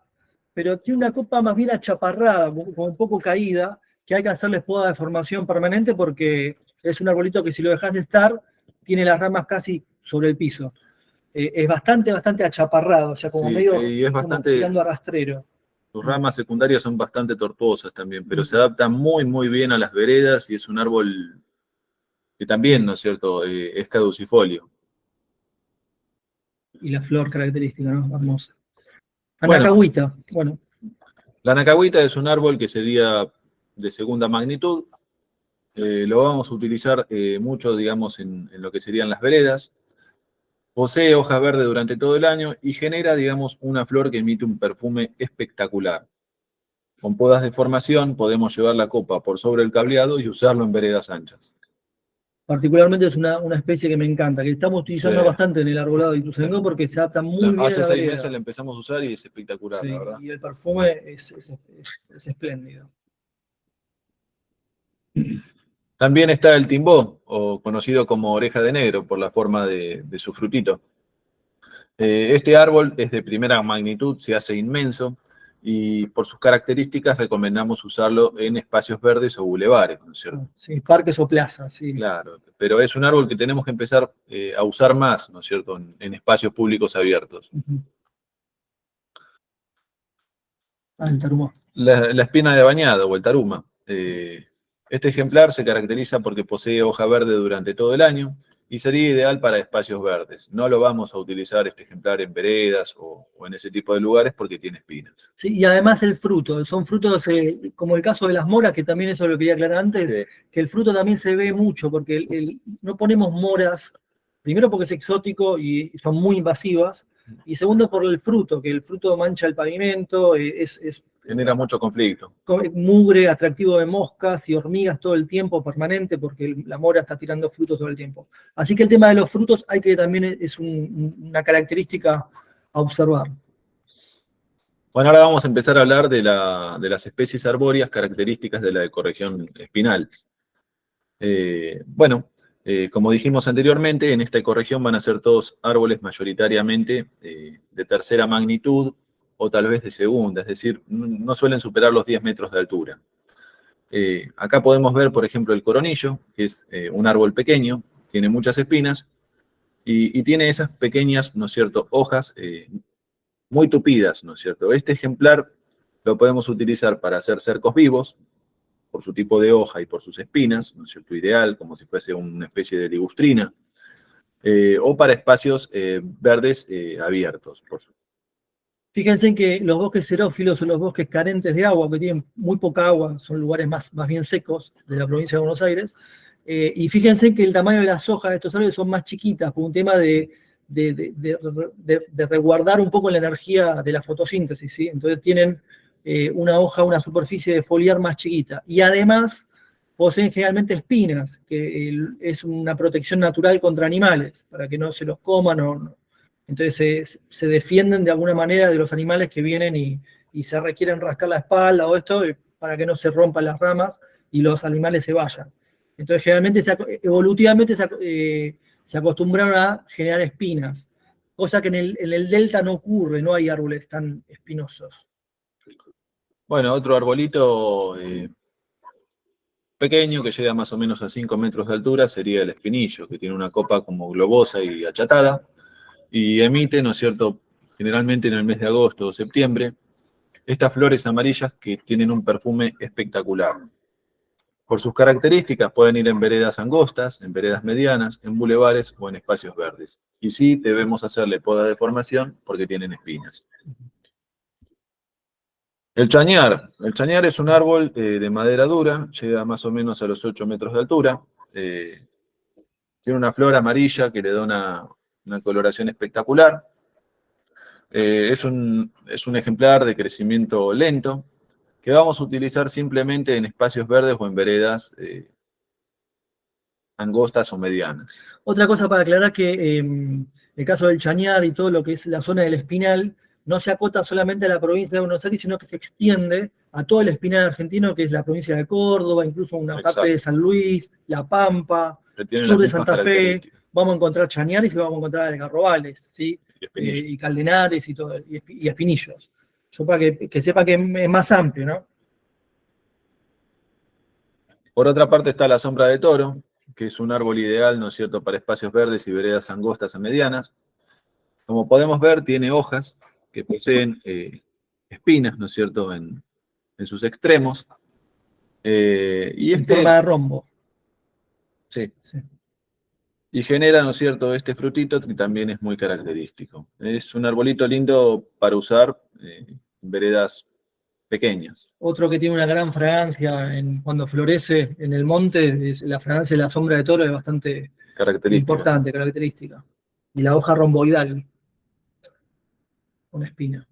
pero tiene una copa más bien achaparrada, como un poco caída, que hay que hacerles poda de formación permanente porque es un arbolito que si lo dejas de estar, tiene las ramas casi sobre el piso. Es bastante achaparrado, o sea, como Sí, medio y es bastante, tirando a rastrero. sus ramas secundarias son bastante tortuosas también, pero se adapta muy, muy bien a las veredas y es un árbol que también, ¿no es cierto?, es caducifolio. Y la flor característica, ¿no? Hermosa. Anacahuita, bueno. La anacahuita es un árbol que sería de segunda magnitud. Lo vamos a utilizar mucho, digamos, en lo que serían las veredas. Posee hojas verdes durante todo el año y genera, digamos, una flor que emite un perfume espectacular. Con podas de formación podemos llevar la copa por sobre el cableado y usarlo en veredas anchas. Particularmente es una especie que me encanta, que estamos utilizando bastante en el arbolado de Ituzaingó porque se adapta muy bien a la Hace 6 vereda. meses la empezamos a usar y es espectacular, Sí, la verdad. y el perfume es espléndido. También está el timbó, o conocido como oreja de negro por la forma de su frutito. Este árbol es de primera magnitud, se hace inmenso y por sus características recomendamos usarlo en espacios verdes o bulevares, ¿no es cierto? Sí, parques o plazas, sí. Claro, pero es un árbol que tenemos que empezar a usar más, ¿no es cierto?, en espacios públicos abiertos. Ujú. El tarumá. La espina de bañado o el taruma. Este ejemplar se caracteriza porque posee hoja verde durante todo el año y sería ideal para espacios verdes. No lo vamos a utilizar este ejemplar en veredas o en ese tipo de lugares porque tiene espinas. Sí, y además el fruto, son frutos como el caso de las moras, que también eso lo quería aclarar antes, Sí. que el fruto también se ve mucho, porque no ponemos moras, primero porque es exótico y son muy invasivas, y segundo por el fruto, que el fruto mancha el pavimento, es Genera mucho conflicto. mugre, atractivo de moscas y hormigas todo el tiempo, permanente, porque la mora está tirando frutos todo el tiempo. Así que el tema de los frutos hay que también es una característica a observar. Bueno, ahora vamos a empezar a hablar de las especies arbóreas características de la ecorregión espinal. Como dijimos anteriormente, en esta ecorregión van a ser todos árboles mayoritariamente de tercera magnitud o tal vez de segunda, es decir, no suelen superar los 10 metros de altura. Acá podemos ver, por ejemplo, el coronillo, que es un árbol pequeño, tiene muchas espinas y tiene esas pequeñas, ¿no es cierto?, hojas muy tupidas, ¿no es cierto? Este ejemplar lo podemos utilizar para hacer cercos vivos, por su tipo de hoja y por sus espinas, ¿no es cierto?, ideal, como si fuese una especie de ligustrina, o para espacios verdes abiertos. Fíjense en que los bosques xerófilos son los bosques carentes de agua, que tienen muy poca agua, son lugares más bien secos de la provincia de Buenos Aires, y fíjense que el tamaño de las hojas de estos árboles son más chiquitas, por un tema de resguardar un poco la energía de la fotosíntesis, ¿sí? Entonces tienen una hoja, una superficie de foliar más chiquita, y además poseen generalmente espinas, que es una protección natural contra animales, para que no se los coman entonces se defienden de alguna manera de los animales que vienen y se requieren rascar la espalda o esto para que no se rompan las y los animales se vayan. Entonces generalmente evolutivamente se acostumbraron a generar espinas, cosa que en el delta no ocurre, no hay árboles tan espinosos. Bueno, otro arbolito pequeño que llega más o menos a 5 metros de altura sería el espinillo, que tiene una copa como globosa y achatada, y emite, ¿no es cierto?, generalmente en el mes de agosto o septiembre, estas flores amarillas que tienen un perfume espectacular. Por sus características pueden ir en veredas angostas, en veredas medianas, en bulevares o en espacios verdes. Y sí, debemos hacerle poda de formación porque tienen espinas. El chañar es un árbol de madera dura, llega más o menos a los 8 metros de altura. Tiene una flor amarilla que le da una coloración espectacular. Es un ejemplar de crecimiento lento que vamos a utilizar simplemente en espacios verdes o en veredas angostas o medianas. Otra cosa para aclarar que el caso del chañar y todo lo que es la zona del Espinal no se acota solamente a la provincia de Buenos Aires, sino que se extiende a todo el Espinal argentino, que es la provincia de Córdoba, incluso una parte de San Luis, La Pampa, sur de Santa Fe. Vamos a encontrar chañares y vamos a encontrar algarrobales, ¿sí? Y caldenares y todo, y espinillos. Yo para que sepa que es más amplio, ¿no? Por otra parte está la sombra de toro, que es un árbol ideal, ¿no es cierto?, para espacios verdes y veredas angostas a medianas. Como podemos ver, tiene hojas que poseen espinas, ¿no es cierto?, en sus extremos. En forma de rombo. Sí. Y genera, ¿no es cierto?, este frutito que también es muy característico. Es un arbolito lindo para usar en veredas pequeñas. Otro que tiene una gran fragancia cuando florece en el monte, la fragancia de la sombra de toro es bastante importante, característica. Y la hoja romboidal, con espina.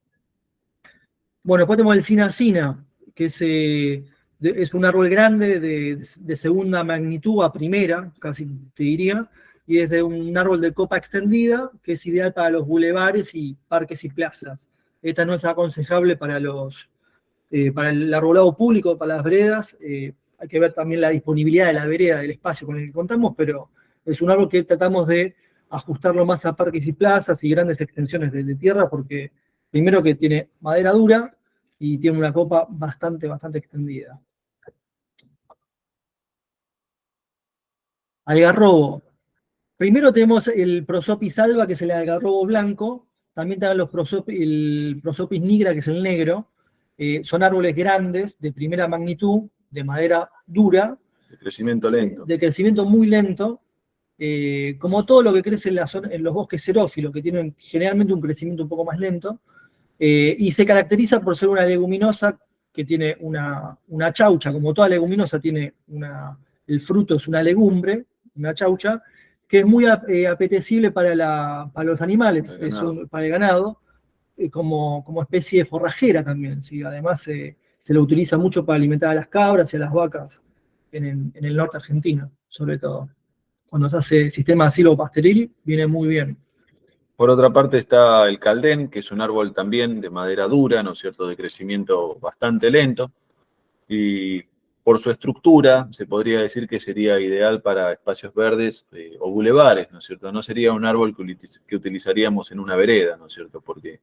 Bueno, después tenemos el cinacina, que es un árbol grande de segunda magnitud a primera, casi te diría, y es de un árbol de copa extendida, que es ideal para los bulevares y parques y plazas. Esta no es aconsejable para el arbolado público, para las veredas. Hay que ver también la disponibilidad de la vereda, del espacio con el que contamos, pero es un árbol que tratamos de ajustarlo más a parques y plazas y grandes extensiones de tierra, porque primero que tiene madera dura y tiene una copa bastante extendida. Algarrobo. Primero tenemos el Prosopis alba, que es el algarrobo blanco. También tenemos el Prosopis nigra, que es el negro. Son árboles grandes, de primera magnitud, de madera dura. De crecimiento lento. De crecimiento muy lento. Como todo lo que crece en los bosques xerófilos, que tienen generalmente un crecimiento un poco más lento. Y se caracteriza por ser una leguminosa que tiene una chaucha, como toda leguminosa tiene el fruto es una legumbre, una chaucha, que es muy apetecible para los animales, para el ganado, como especie forrajera también. ¿Sí? Además se lo utiliza mucho para alimentar a las cabras y a las vacas en el norte argentino, sobre todo. Cuando se hace sistema de asilo pastoril, viene muy bien. Por otra parte está el caldén, que es un árbol también de madera dura, ¿no es cierto?, de crecimiento bastante lento, y por su estructura se podría decir que sería ideal para espacios verdes o bulevares, ¿no es cierto? No sería un árbol que utilizaríamos en una vereda, ¿no es cierto?, porque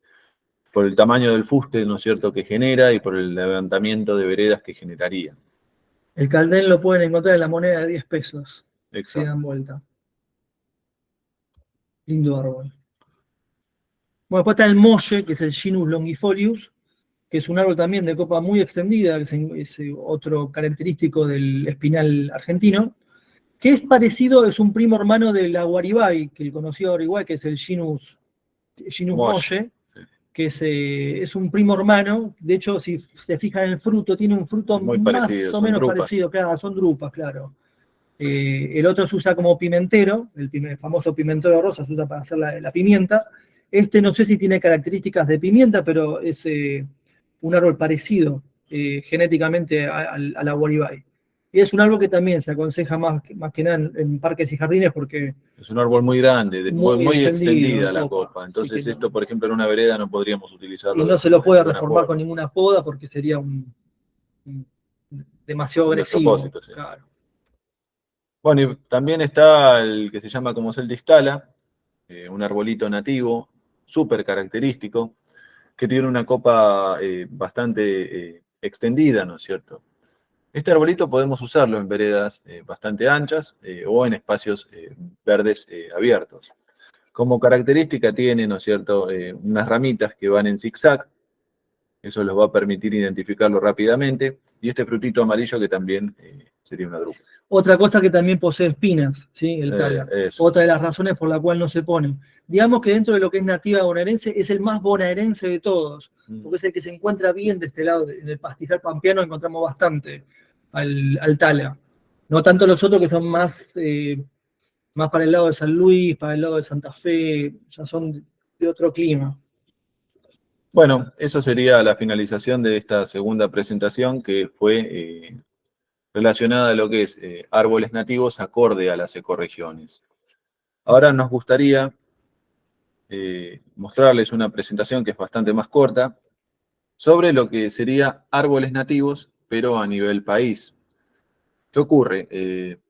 por el tamaño del fuste, ¿no es cierto?, que genera y por el levantamiento de veredas que generaría. El caldén lo pueden encontrar en la moneda de 10 pesos. Exacto. Se dan vuelta. Lindo árbol. Bueno, después está el molle, que es el Ginus longifolius, que es un árbol también de copa muy extendida, que es otro característico del espinal argentino, que es parecido, es un primo hermano del aguaribay, que el conocido aguaribay, que es el Ginus molle, que es un primo hermano. De hecho, si se fijan en el fruto, tiene un fruto muy más parecido, o menos drupas. parecido, claro, son drupas, claro. El otro se usa como pimentero, el famoso pimentero rosa se usa para hacer la pimienta. Este no sé si tiene características de pimienta, pero es un árbol parecido genéticamente al aguaribay. Y es un árbol que también se aconseja más que nada en parques y jardines porque... Es un árbol muy grande, muy extendida la copa. Entonces sí esto, por ejemplo, en una vereda no podríamos utilizarlo. Y no se lo puede reformar con ninguna poda porque sería demasiado agresivo. Sí. Claro. Bueno, y también está el que se llama como Distala, un arbolito nativo, súper característico, que tiene una copa bastante extendida, ¿no es cierto? Este arbolito podemos usarlo en veredas bastante anchas o en espacios verdes abiertos. Como característica tiene, ¿no es cierto?, unas ramitas que van en zigzag, eso los va a permitir identificarlo rápidamente, y este frutito amarillo que también sería una drupa. Otra cosa que también posee espinas, ¿sí? El tala. Otra de las razones por la cual no se pone. Digamos que dentro de lo que es nativa bonaerense es el más bonaerense de todos, porque es el que se encuentra bien de este lado. En el pastizal pampeano encontramos bastante al tala. No tanto los otros que son más para el lado de San Luis, para el lado de Santa Fe, ya son de otro clima. Bueno, eso sería la finalización de esta segunda presentación que fue relacionada a lo que es árboles nativos acorde a las ecorregiones. Ahora nos gustaría mostrarles una presentación que es bastante más corta sobre lo que sería árboles nativos, pero a nivel país. ¿Qué ocurre?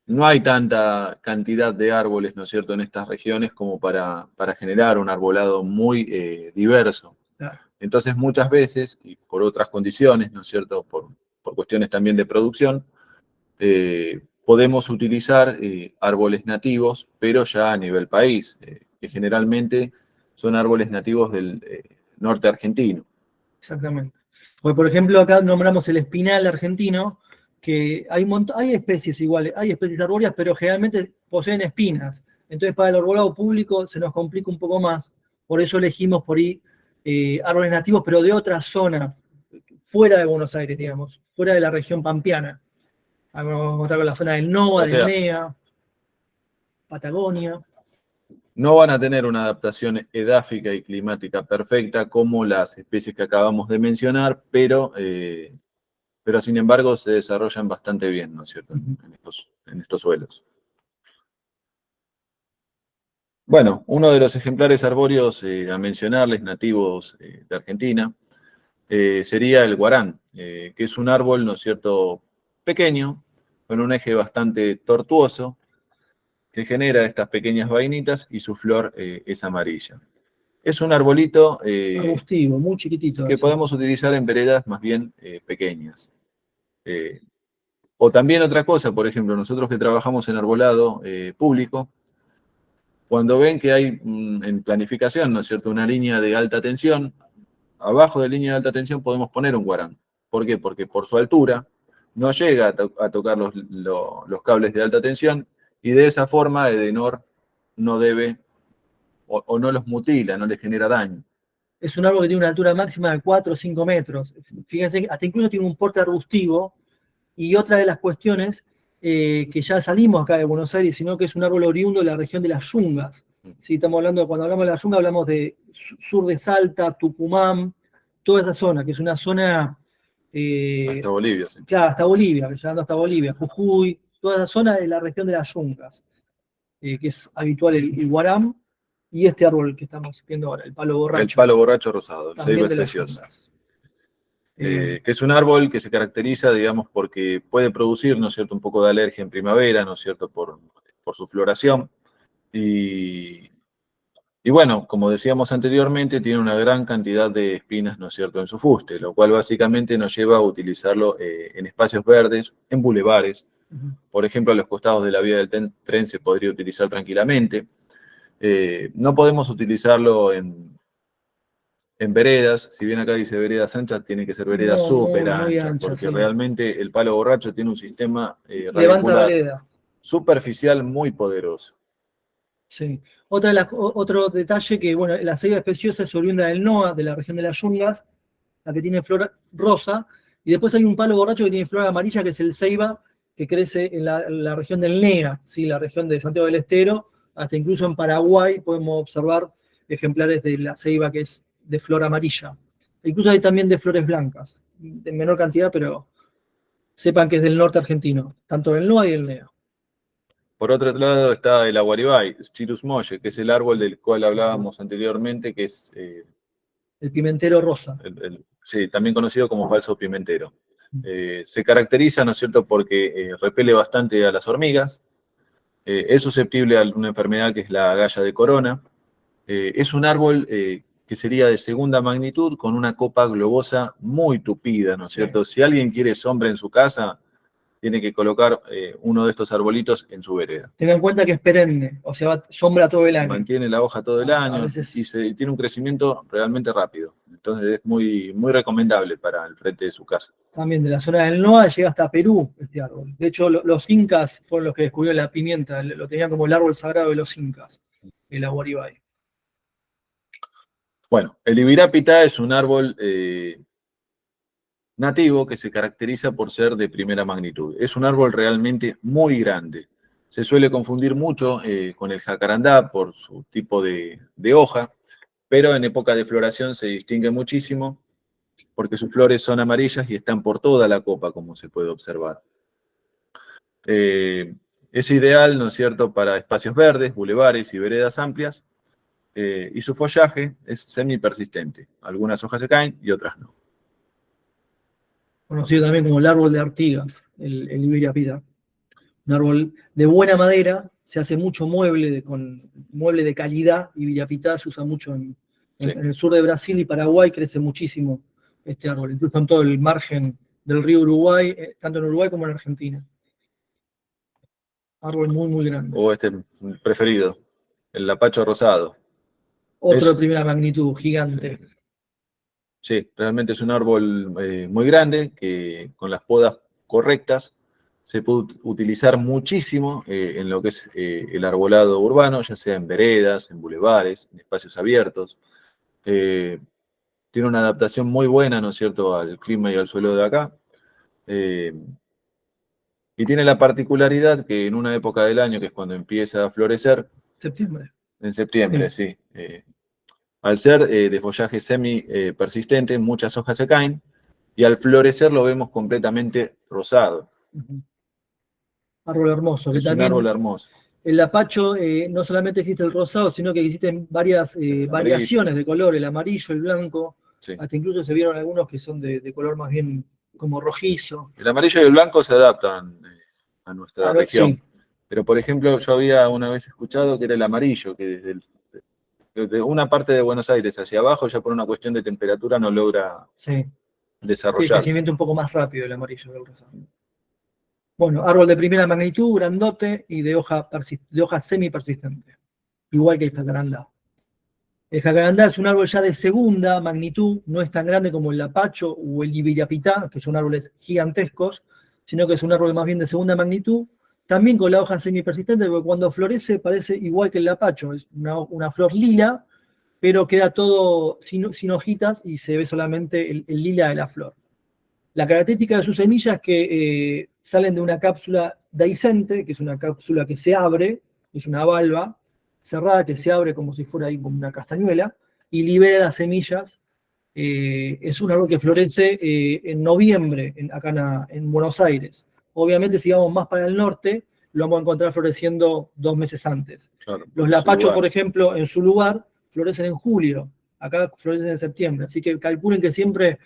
No hay tanta cantidad de árboles, ¿no es cierto?, en estas regiones como para generar un arbolado muy diverso. Claro. Entonces, muchas veces, y por otras condiciones, ¿no es cierto?, por cuestiones también de producción, podemos utilizar árboles nativos, pero ya a nivel país, que generalmente son árboles nativos del norte argentino. Exactamente. Porque, por ejemplo, acá nombramos el espinal argentino, que hay especies iguales, hay especies arbóreas, pero generalmente poseen espinas. Entonces, para el arbolado público se nos complica un poco más. Por eso elegimos por ahí árboles nativos, pero de otras zonas, fuera de Buenos Aires, digamos, fuera de la región pampeana. Vamos a encontrar con la zona del NOA, del NEA, Patagonia. No van a tener una adaptación edáfica y climática perfecta como las especies que acabamos de mencionar, pero sin embargo se desarrollan bastante bien, ¿no es cierto?, en estos suelos. Bueno, uno de los ejemplares arbóreos a mencionarles, nativos de Argentina, sería el guarán, que es un árbol, ¿no es cierto?, pequeño, con un eje bastante tortuoso, que genera estas pequeñas vainitas y su flor es amarilla. Es un arbolito Arbustivo, muy chiquitito. que podemos utilizar en veredas más bien pequeñas. O también otra cosa, por ejemplo, nosotros que trabajamos en arbolado público, cuando ven que hay en planificación, ¿no es cierto?, una línea de alta tensión, abajo de línea de alta tensión podemos poner un guarán. ¿Por qué? Porque por su altura no llega a tocar los cables de alta tensión y de esa forma Edenor no debe o no los mutila, no les genera daño. Es un árbol que tiene una altura máxima de 4 o 5 metros. Fíjense, hasta incluso tiene un porte arbustivo. Y otra de las cuestiones que ya salimos acá de Buenos Aires, sino que es un árbol oriundo de la región de las Yungas. ¿Sí? Estamos hablando, cuando hablamos de la Yunga, hablamos de sur de Salta, Tucumán, toda esa zona, que es una zona... Hasta Bolivia, sí. Claro, hasta Bolivia, llegando hasta Bolivia, Jujuy, toda esa zona de la región de las Yungas, que es habitual el guarán, y este árbol que estamos viendo ahora, el palo borracho. El palo borracho rosado, el también ceiba de las especiosa. Yungas. Que es un árbol que se caracteriza, digamos, porque puede producir, ¿no es cierto?, un poco de alergia en primavera, ¿no es cierto?, por su floración. Y bueno, como decíamos anteriormente, tiene una gran cantidad de espinas, ¿no es cierto?, en su fuste, lo cual básicamente nos lleva a utilizarlo en espacios verdes, en bulevares. Por ejemplo, a los costados de la vía del tren se podría utilizar tranquilamente. No podemos utilizarlo en veredas, si bien acá dice veredas anchas, tiene que ser veredas súper anchas, porque sí. Realmente el palo borracho tiene un sistema levanta vereda. superficial muy poderoso. Sí. Otro detalle que, bueno, la ceiba especiosa es oriunda del NOA, de la región de las Yungas, la que tiene flor rosa, y después hay un palo borracho que tiene flor amarilla, que es el ceiba, que crece en la región del NEA, ¿sí? La región de Santiago del Estero, hasta incluso en Paraguay podemos observar ejemplares de la ceiba que es de flor amarilla. Incluso hay también de flores blancas, en menor cantidad, pero sepan que es del norte argentino, tanto el NOA y el NEA. Por otro lado está el aguaribay, Styrus molle, que es el árbol del cual hablábamos anteriormente, que es... el pimentero rosa. Sí, también conocido como falso pimentero. Se caracteriza, ¿no es cierto?, porque repele bastante a las hormigas, es susceptible a una enfermedad que es la galla de corona. Es un árbol que sería de segunda magnitud, con una copa globosa muy tupida, ¿no es cierto? Si alguien quiere sombra en su casa, tiene que colocar uno de estos arbolitos en su vereda. Tengan en cuenta que es perenne, o sea, sombra todo el año. Mantiene la hoja todo el año y tiene un crecimiento realmente rápido. Entonces es muy, muy recomendable para el frente de su casa. También de la zona del NOA llega hasta Perú este árbol. De hecho, los incas fueron los que descubrieron la pimienta, lo tenían como el árbol sagrado de los incas, el aguaribay. Bueno, el ibirapita es un árbol nativo que se caracteriza por ser de primera magnitud. Es un árbol realmente muy grande. Se suele confundir mucho con el jacarandá por su tipo de hoja, pero en época de floración se distingue muchísimo porque sus flores son amarillas y están por toda la copa, como se puede observar. Es ideal, ¿no es cierto?, para espacios verdes, bulevares y veredas amplias, y su follaje es semipersistente. Algunas hojas se caen y otras no. Conocido también como el árbol de Artigas, el ibirapita. Un árbol de buena madera, se hace mucho mueble, con mueble de calidad. Ibirapita se usa mucho en el sur de Brasil y Paraguay, crece muchísimo este árbol, incluso en todo el margen del río Uruguay, tanto en Uruguay como en Argentina. Árbol muy, muy grande. O este preferido, el lapacho rosado. Otro de primera magnitud, gigante. Sí, realmente es un árbol muy grande que con las podas correctas se puede utilizar muchísimo en lo que es el arbolado urbano, ya sea en veredas, en bulevares, en espacios abiertos. Tiene una adaptación muy buena, ¿no es cierto?, al clima y al suelo de acá. Y tiene la particularidad que en una época del año, que es cuando empieza a florecer, septiembre. En septiembre, sí. Al ser de follaje semi-persistente, muchas hojas se caen, y al florecer lo vemos completamente rosado. Árbol hermoso. Es un árbol hermoso. El lapacho no solamente existe el rosado, sino que existen varias variaciones de color, el amarillo, el blanco, sí. Hasta incluso se vieron algunos que son de color más bien como rojizo. El amarillo y el blanco se adaptan a nuestra región. Sí. Pero, por ejemplo, yo había una vez escuchado que era el amarillo, que desde una parte de Buenos Aires hacia abajo, ya por una cuestión de temperatura no logra Sí, sí, el desarrollarse. crecimiento un poco más rápido del amarillo. Bueno, árbol de primera magnitud, grandote y de hoja semi-persistente, igual que el jacarandá. El jacarandá es un árbol ya de segunda magnitud, no es tan grande como el lapacho o el ibirapitá, que son árboles gigantescos, sino que es un árbol más bien de segunda magnitud, también con la hoja semipersistente, porque cuando florece parece igual que el lapacho, es una flor lila, pero queda todo sin hojitas y se ve solamente el lila de la flor. La característica de sus semillas es que salen de una cápsula dehiscente, que es una cápsula que se abre, es una valva cerrada que se abre como si fuera ahí como una castañuela, y libera las semillas. Es un árbol que florece en noviembre acá en Buenos Aires. Obviamente, si vamos más para el norte, lo vamos a encontrar floreciendo 2 meses antes. Claro, Los lapachos, por ejemplo, en su lugar, florecen en julio. Acá florecen en septiembre. Así que calculen que siempre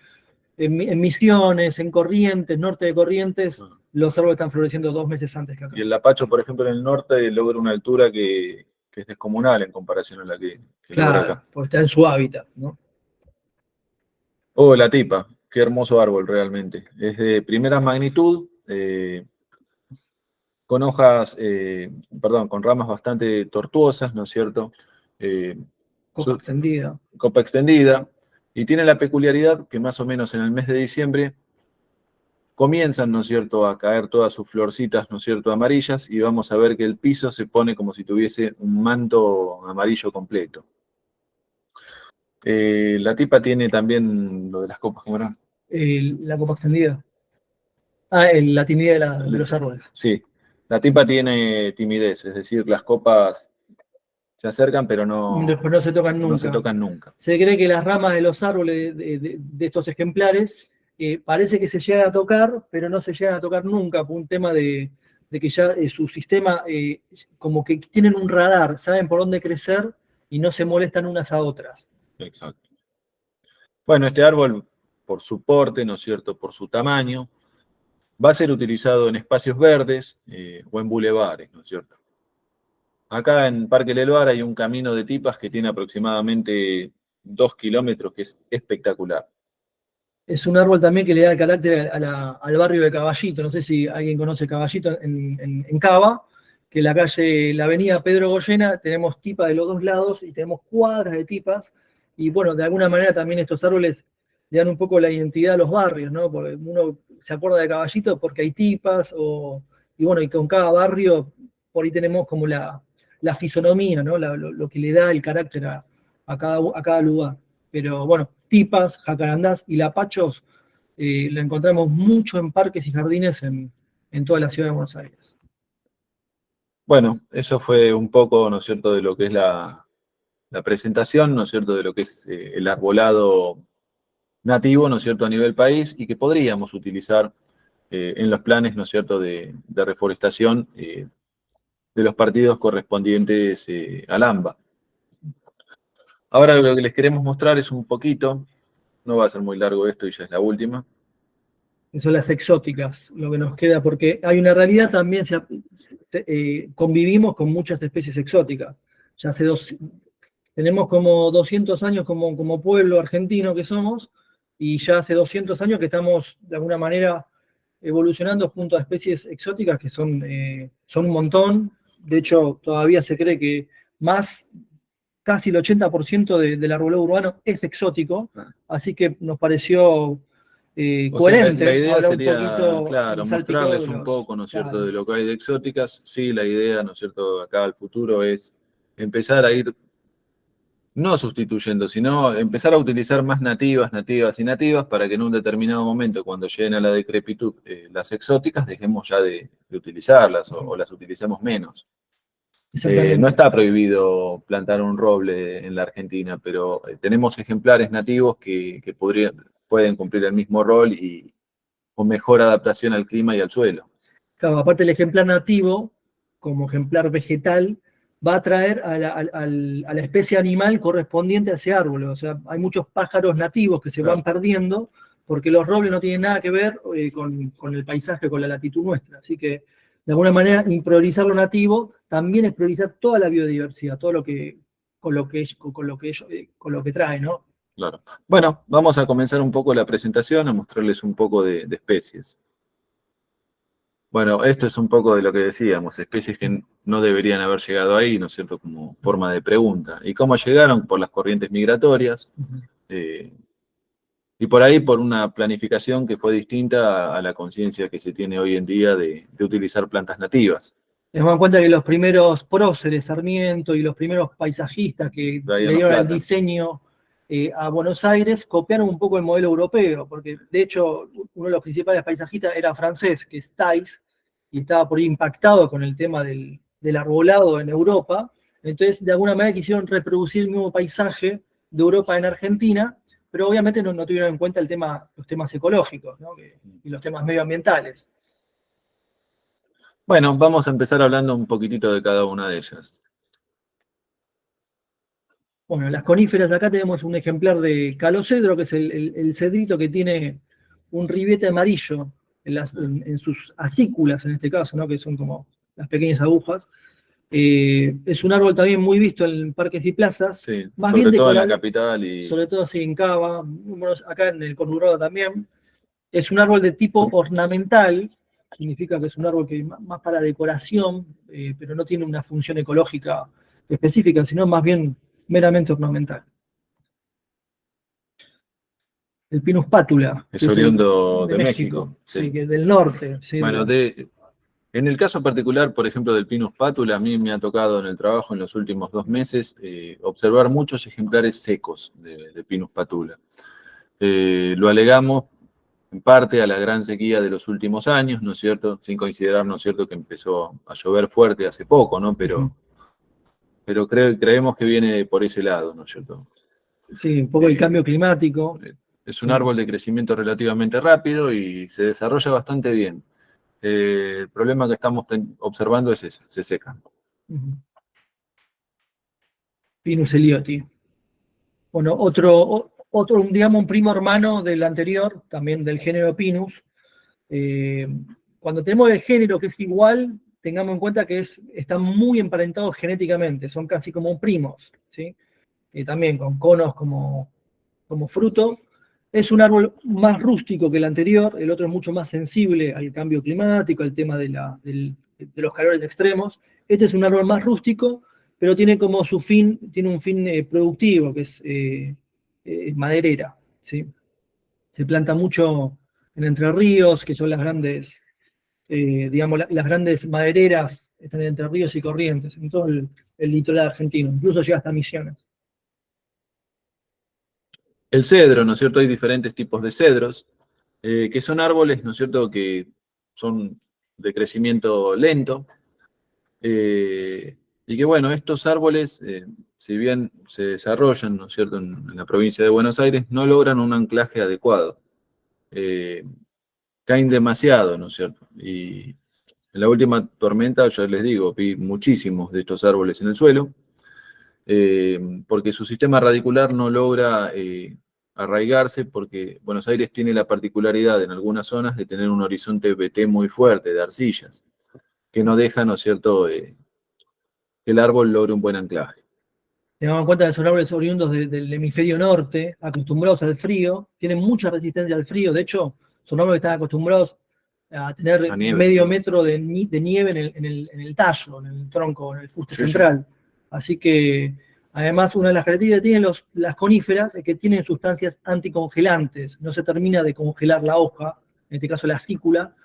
en Misiones, en Corrientes, norte de Corrientes, los árboles están floreciendo 2 meses antes que acá. Y el lapacho, por ejemplo, en el norte logra una altura que es descomunal en comparación a la que logra Claro, acá. porque está en su hábitat, ¿no? Oh, la tipa, qué hermoso árbol realmente. Es de primera magnitud, con hojas, con ramas bastante tortuosas, ¿no es cierto? Copa extendida. Copa extendida, y tiene la peculiaridad que más o menos en el mes de diciembre comienzan, ¿no es cierto?, a caer todas sus florcitas, ¿no es cierto?, amarillas, y vamos a ver que el piso se pone como si tuviese un manto amarillo completo. La tipa tiene también lo de las copas, ¿cómo era? La copa extendida. La timidez de los árboles. Sí, la tipa tiene timidez, es decir, las copas se acercan, pero no se tocan nunca. No se tocan nunca. Se cree que las ramas de los árboles de estos ejemplares parece que se llegan a tocar, pero no se llegan a tocar nunca, por un tema de que ya su sistema, como que tienen un radar, saben por dónde crecer y no se molestan unas a otras. Exacto. Bueno, este árbol, por su porte, ¿no es cierto?, por su tamaño, va a ser utilizado en espacios verdes o en bulevares, ¿no es cierto? Acá en Parque Lelvar hay un camino de tipas que tiene aproximadamente 2 kilómetros, que es espectacular. Es un árbol también que le da el carácter al barrio de Caballito. No sé si alguien conoce Caballito en Cava, que la avenida Pedro Goyena, tenemos tipas de los dos lados y tenemos cuadras de tipas. Y bueno, de alguna manera también estos árboles le dan un poco la identidad a los barrios, ¿no? Porque uno se acuerda de Caballito porque hay tipas, y bueno, y con cada barrio por ahí tenemos como la fisonomía, ¿no? Lo que le da el carácter a cada lugar. Pero bueno, tipas, jacarandás y lapachos la encontramos mucho en parques y jardines en toda la ciudad de Buenos Aires. Bueno, eso fue un poco, ¿no es cierto?, de lo que es la presentación, ¿no es cierto?, de lo que es el arbolado nativo, ¿no es cierto?, a nivel país, y que podríamos utilizar en los planes, ¿no es cierto?, de reforestación de los partidos correspondientes al AMBA. Ahora lo que les queremos mostrar es un poquito, no va a ser muy largo esto y ya es la última. Son las exóticas, lo que nos queda, porque hay una realidad también, convivimos con muchas especies exóticas. Ya tenemos como 200 años como pueblo argentino que somos, y ya hace 200 años que estamos de alguna manera evolucionando junto a especies exóticas que son un montón. De hecho, todavía se cree que casi el 80% del arbolado urbano es exótico, así que nos pareció coherente. La idea sería, un claro, mostrarles un poco, ¿no es cierto?, claro, de lo que hay de exóticas. Sí, la idea, ¿no es cierto?, acá al futuro es empezar a ir, no sustituyendo, sino empezar a utilizar más nativas y nativas para que en un determinado momento, cuando lleguen a la decrepitud las exóticas, dejemos ya de utilizarlas o las utilicemos menos. No está prohibido plantar un roble en la Argentina, pero tenemos ejemplares nativos que pueden cumplir el mismo rol y con mejor adaptación al clima y al suelo. Claro, aparte el ejemplar nativo, como ejemplar vegetal, va a atraer a la especie animal correspondiente a ese árbol. O sea, hay muchos pájaros nativos que se van perdiendo porque los robles no tienen nada que ver con el paisaje, con la latitud nuestra. Así que de alguna manera, priorizar lo nativo también es priorizar toda la biodiversidad, todo lo que, con lo que trae, ¿no? Claro. Bueno, vamos a comenzar un poco la presentación, a mostrarles un poco de especies. Bueno, esto es un poco de lo que decíamos, especies que no deberían haber llegado ahí, ¿no es cierto?, como forma de pregunta. ¿Y cómo llegaron? Por las corrientes migratorias, y por ahí por una planificación que fue distinta a la conciencia que se tiene hoy en día de utilizar plantas nativas. Tenemos en cuenta que los primeros próceres, Sarmiento, y los primeros paisajistas que Traían le dieron los el plátanos. diseño a Buenos Aires, copiaron un poco el modelo europeo, porque de hecho uno de los principales paisajistas era francés, que es Thais, y estaba por ahí impactado con el tema del arbolado en Europa. Entonces, de alguna manera quisieron reproducir el mismo paisaje de Europa en Argentina, pero obviamente no tuvieron en cuenta los temas ecológicos, ¿no? Y los temas medioambientales. Bueno, vamos a empezar hablando un poquitito de cada una de ellas. Bueno, las coníferas, acá tenemos un ejemplar de calocedro, que es el cedrito que tiene un ribete amarillo en sus acículas, en este caso, ¿no? Que son como las pequeñas agujas. Es un árbol también muy visto en parques y plazas, Sí, más sobre bien todo en la decorado, capital y sobre todo así en Cava, bueno, acá en el Conurbano también. Es un árbol de tipo ornamental, significa que es un árbol que más para decoración, pero no tiene una función ecológica específica, sino más bien meramente ornamental. El Pinus pátula, es que es oriundo de de México, México. sí, Sí. que es del norte. Sí, Bueno, en el caso particular, por ejemplo, del Pinus pátula, a mí me ha tocado en el trabajo en los últimos 2 meses observar muchos ejemplares secos de Pinus pátula. Lo alegamos en parte a la gran sequía de los últimos años, ¿no es cierto? Sin considerar, ¿no es cierto?, que empezó a llover fuerte hace poco, ¿no? Pero creemos que viene por ese lado, ¿no es cierto? Sí, un poco el cambio climático. Es un árbol de crecimiento relativamente rápido y se desarrolla bastante bien. El problema que estamos observando es eso, se secan. Pinus elioti. Bueno, digamos, un primo hermano del anterior, también del género Pinus. Cuando tenemos el género que es igual, tengamos en cuenta que están muy emparentados genéticamente, son casi como primos, ¿sí? También con conos como fruto. Es un árbol más rústico que el anterior, el otro es mucho más sensible al cambio climático, al tema de los calores extremos. Este es un árbol más rústico, pero tiene como tiene un fin productivo, que es maderera, ¿sí? Se planta mucho en Entre Ríos, que son las grandes, digamos, las grandes madereras están en Entre Ríos y Corrientes, en todo el litoral argentino, incluso llega hasta Misiones. El cedro, ¿no es cierto? Hay diferentes tipos de cedros, que son árboles, ¿no es cierto?, que son de crecimiento lento, y que, bueno, estos árboles, si bien se desarrollan, ¿no es cierto?, en la provincia de Buenos Aires, no logran un anclaje adecuado. Caen demasiado, ¿no es cierto? Y en la última tormenta, ya les digo, vi muchísimos de estos árboles en el suelo, porque su sistema radicular no logra arraigarse, porque Buenos Aires tiene la particularidad en algunas zonas de tener un horizonte VT muy fuerte de arcillas, que no deja, ¿no es cierto?, que el árbol logre un buen anclaje. Tengamos en cuenta que son árboles oriundos del hemisferio norte, acostumbrados al frío, tienen mucha resistencia al frío, de hecho, son árboles que están acostumbrados a tener medio metro de nieve en el tallo, en el tronco, en el fuste central. Así que, además, una de las características que tienen las coníferas es que tienen sustancias anticongelantes, no se termina de congelar la hoja, en este caso la acícula,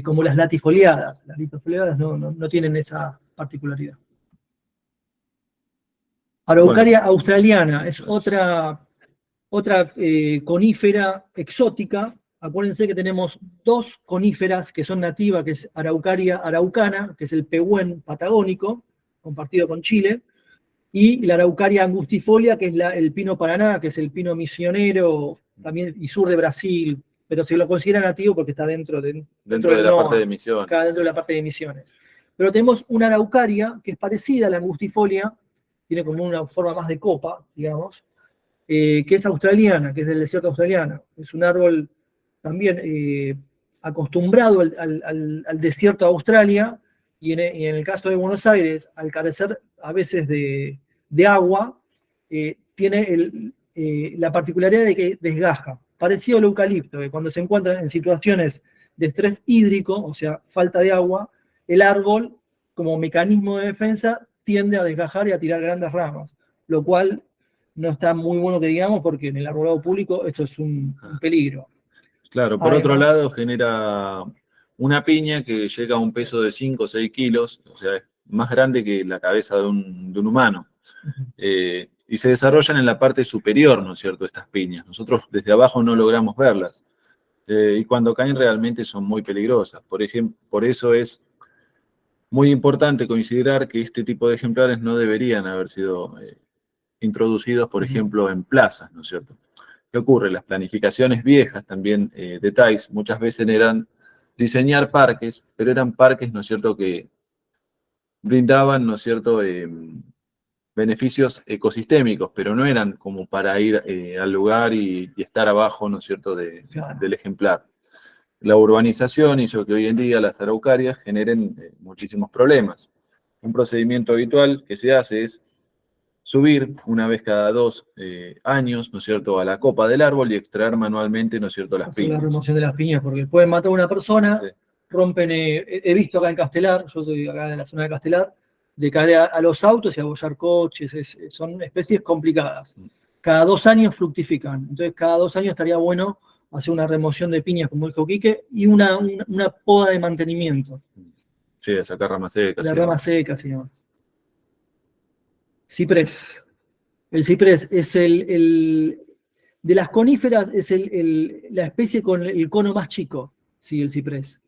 como las latifoliadas. Las latifoliadas no tienen esa particularidad. Araucaria australiana es otra conífera exótica. Acuérdense que tenemos 2 coníferas que son nativas, que es Araucaria araucana, que es el pehuen patagónico, compartido con Chile, y la Araucaria angustifolia, que es el pino paraná, que es el pino misionero, también y sur de Brasil, pero se lo considera nativo porque está dentro de la parte de Misiones. Acá dentro de la parte de Misiones. Pero tenemos una Araucaria que es parecida a la angustifolia, tiene como una forma más de copa, digamos, que es australiana, que es del desierto australiano. Es un árbol también acostumbrado al desierto de Australia, y en el caso de Buenos Aires, al carecer a veces de agua, tiene la particularidad de que desgaja, parecido al eucalipto, que cuando se encuentra en situaciones de estrés hídrico, o sea, falta de agua, el árbol, como mecanismo de defensa, tiende a desgajar y a tirar grandes ramas, lo cual no está muy bueno que digamos, porque en el arbolado público esto es un peligro. Claro, por otro lado genera una piña que llega a un peso de 5 o 6 kilos, o sea, es más grande que la cabeza de un humano. Y se desarrollan en la parte superior, ¿no es cierto?, estas piñas. Nosotros desde abajo no logramos verlas. Y cuando caen realmente son muy peligrosas. Por eso es muy importante considerar que este tipo de ejemplares no deberían haber sido introducidos, por ejemplo, en plazas, ¿no es cierto? ¿Qué ocurre? Las planificaciones viejas también de TAIS muchas veces eran diseñar parques, pero eran parques, ¿no es cierto?, que brindaban, ¿no es cierto?, beneficios ecosistémicos, pero no eran como para ir al lugar y estar abajo, ¿no es cierto?, del ejemplar. La urbanización hizo que hoy en día las araucarias generen muchísimos problemas. Un procedimiento habitual que se hace es subir una vez cada 2 años, ¿no es cierto?, a la copa del árbol y extraer manualmente, ¿no es cierto?, las piñas. La remoción de las piñas, porque pueden matar a una persona, sí. Rompen, he visto acá en Castelar, yo soy acá de la zona de Castelar, de caer a los autos y abollar coches, son especies complicadas. Cada 2 años fructifican, entonces cada 2 años estaría bueno hacer una remoción de piñas, como dijo Quique, y una poda de mantenimiento. Sí, de sacar ramas secas. De ramas secas y demás. Ciprés. El ciprés es de las coníferas, es la especie con el cono más chico, sí, el ciprés.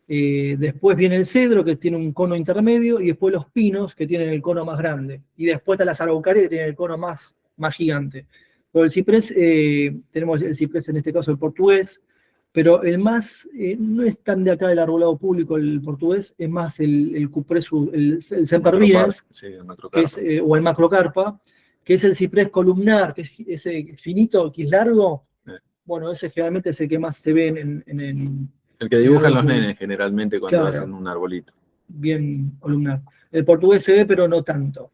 Después viene el cedro, que tiene un cono intermedio, y después los pinos, que tienen el cono más grande. Y después está las araucarias, que tienen el cono más gigante. Pero el ciprés, tenemos el ciprés, en este caso el portugués, pero el más, no es tan de acá del arbolado público el portugués, es más el cupresu, el sempervirens, sí, o el macrocarpa, que es el ciprés columnar, que es ese finito, que es largo. Bueno, ese generalmente es el que más se ve en el que dibujan los nenes generalmente cuando hacen un arbolito. Bien columnar. El portugués se ve, pero no tanto.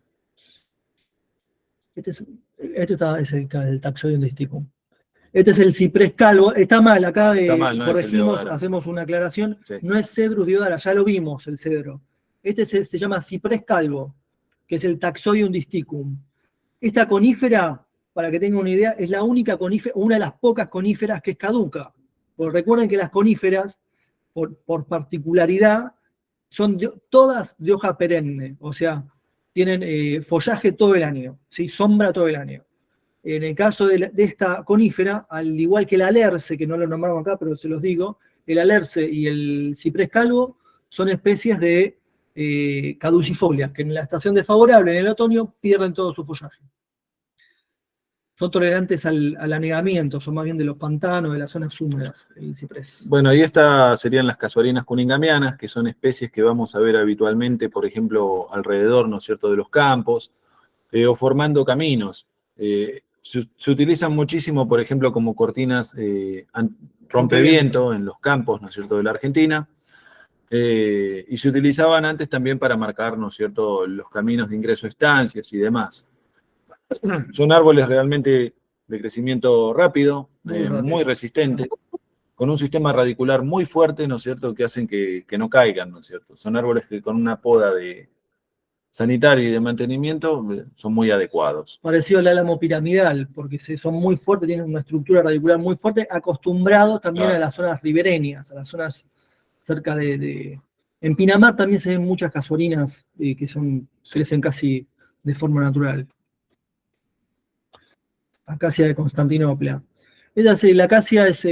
Este es el Taxodium disticum. Este es el ciprés calvo. Está mal, acá no corregimos, hacemos una aclaración. Sí. No es Cedrus diodara, ya lo vimos el cedro. Este se llama ciprés calvo, que es el Taxodium disticum. Esta conífera, para que tengan una idea, es la única conífera, una de las pocas coníferas que es caduca. Porque recuerden que las coníferas, por particularidad, son todas de hoja perenne, o sea, tienen follaje todo el año, ¿sí? Sombra todo el año. En el caso de esta conífera, al igual que el alerce, que no lo nombramos acá, pero se los digo, el alerce y el ciprés calvo son especies de caducifolias, que en la estación desfavorable, en el otoño, pierden todo su follaje. Son tolerantes al anegamiento, son más bien de los pantanos, de las zonas húmedas, el ciprés. Bueno, ahí serían las casuarinas cuningamianas, que son especies que vamos a ver habitualmente, por ejemplo, alrededor, ¿no es cierto?, de los campos, o formando caminos. Se utilizan muchísimo, por ejemplo, como cortinas rompeviento en los campos, ¿no es cierto?, de la Argentina, y se utilizaban antes también para marcar, ¿no es cierto?, los caminos de ingreso a estancias y demás. Son árboles realmente de crecimiento rápido, muy resistentes, con un sistema radicular muy fuerte, ¿no es cierto?, que hacen que no caigan, ¿no es cierto? Son árboles que con una poda sanitaria y de mantenimiento son muy adecuados. Parecido al álamo piramidal, porque son muy fuertes, tienen una estructura radicular muy fuerte, acostumbrados también a las zonas ribereñas, a las zonas cerca de... En Pinamar también se ven muchas casuarinas que crecen casi de forma natural. Acacia de Constantinopla. La acacia es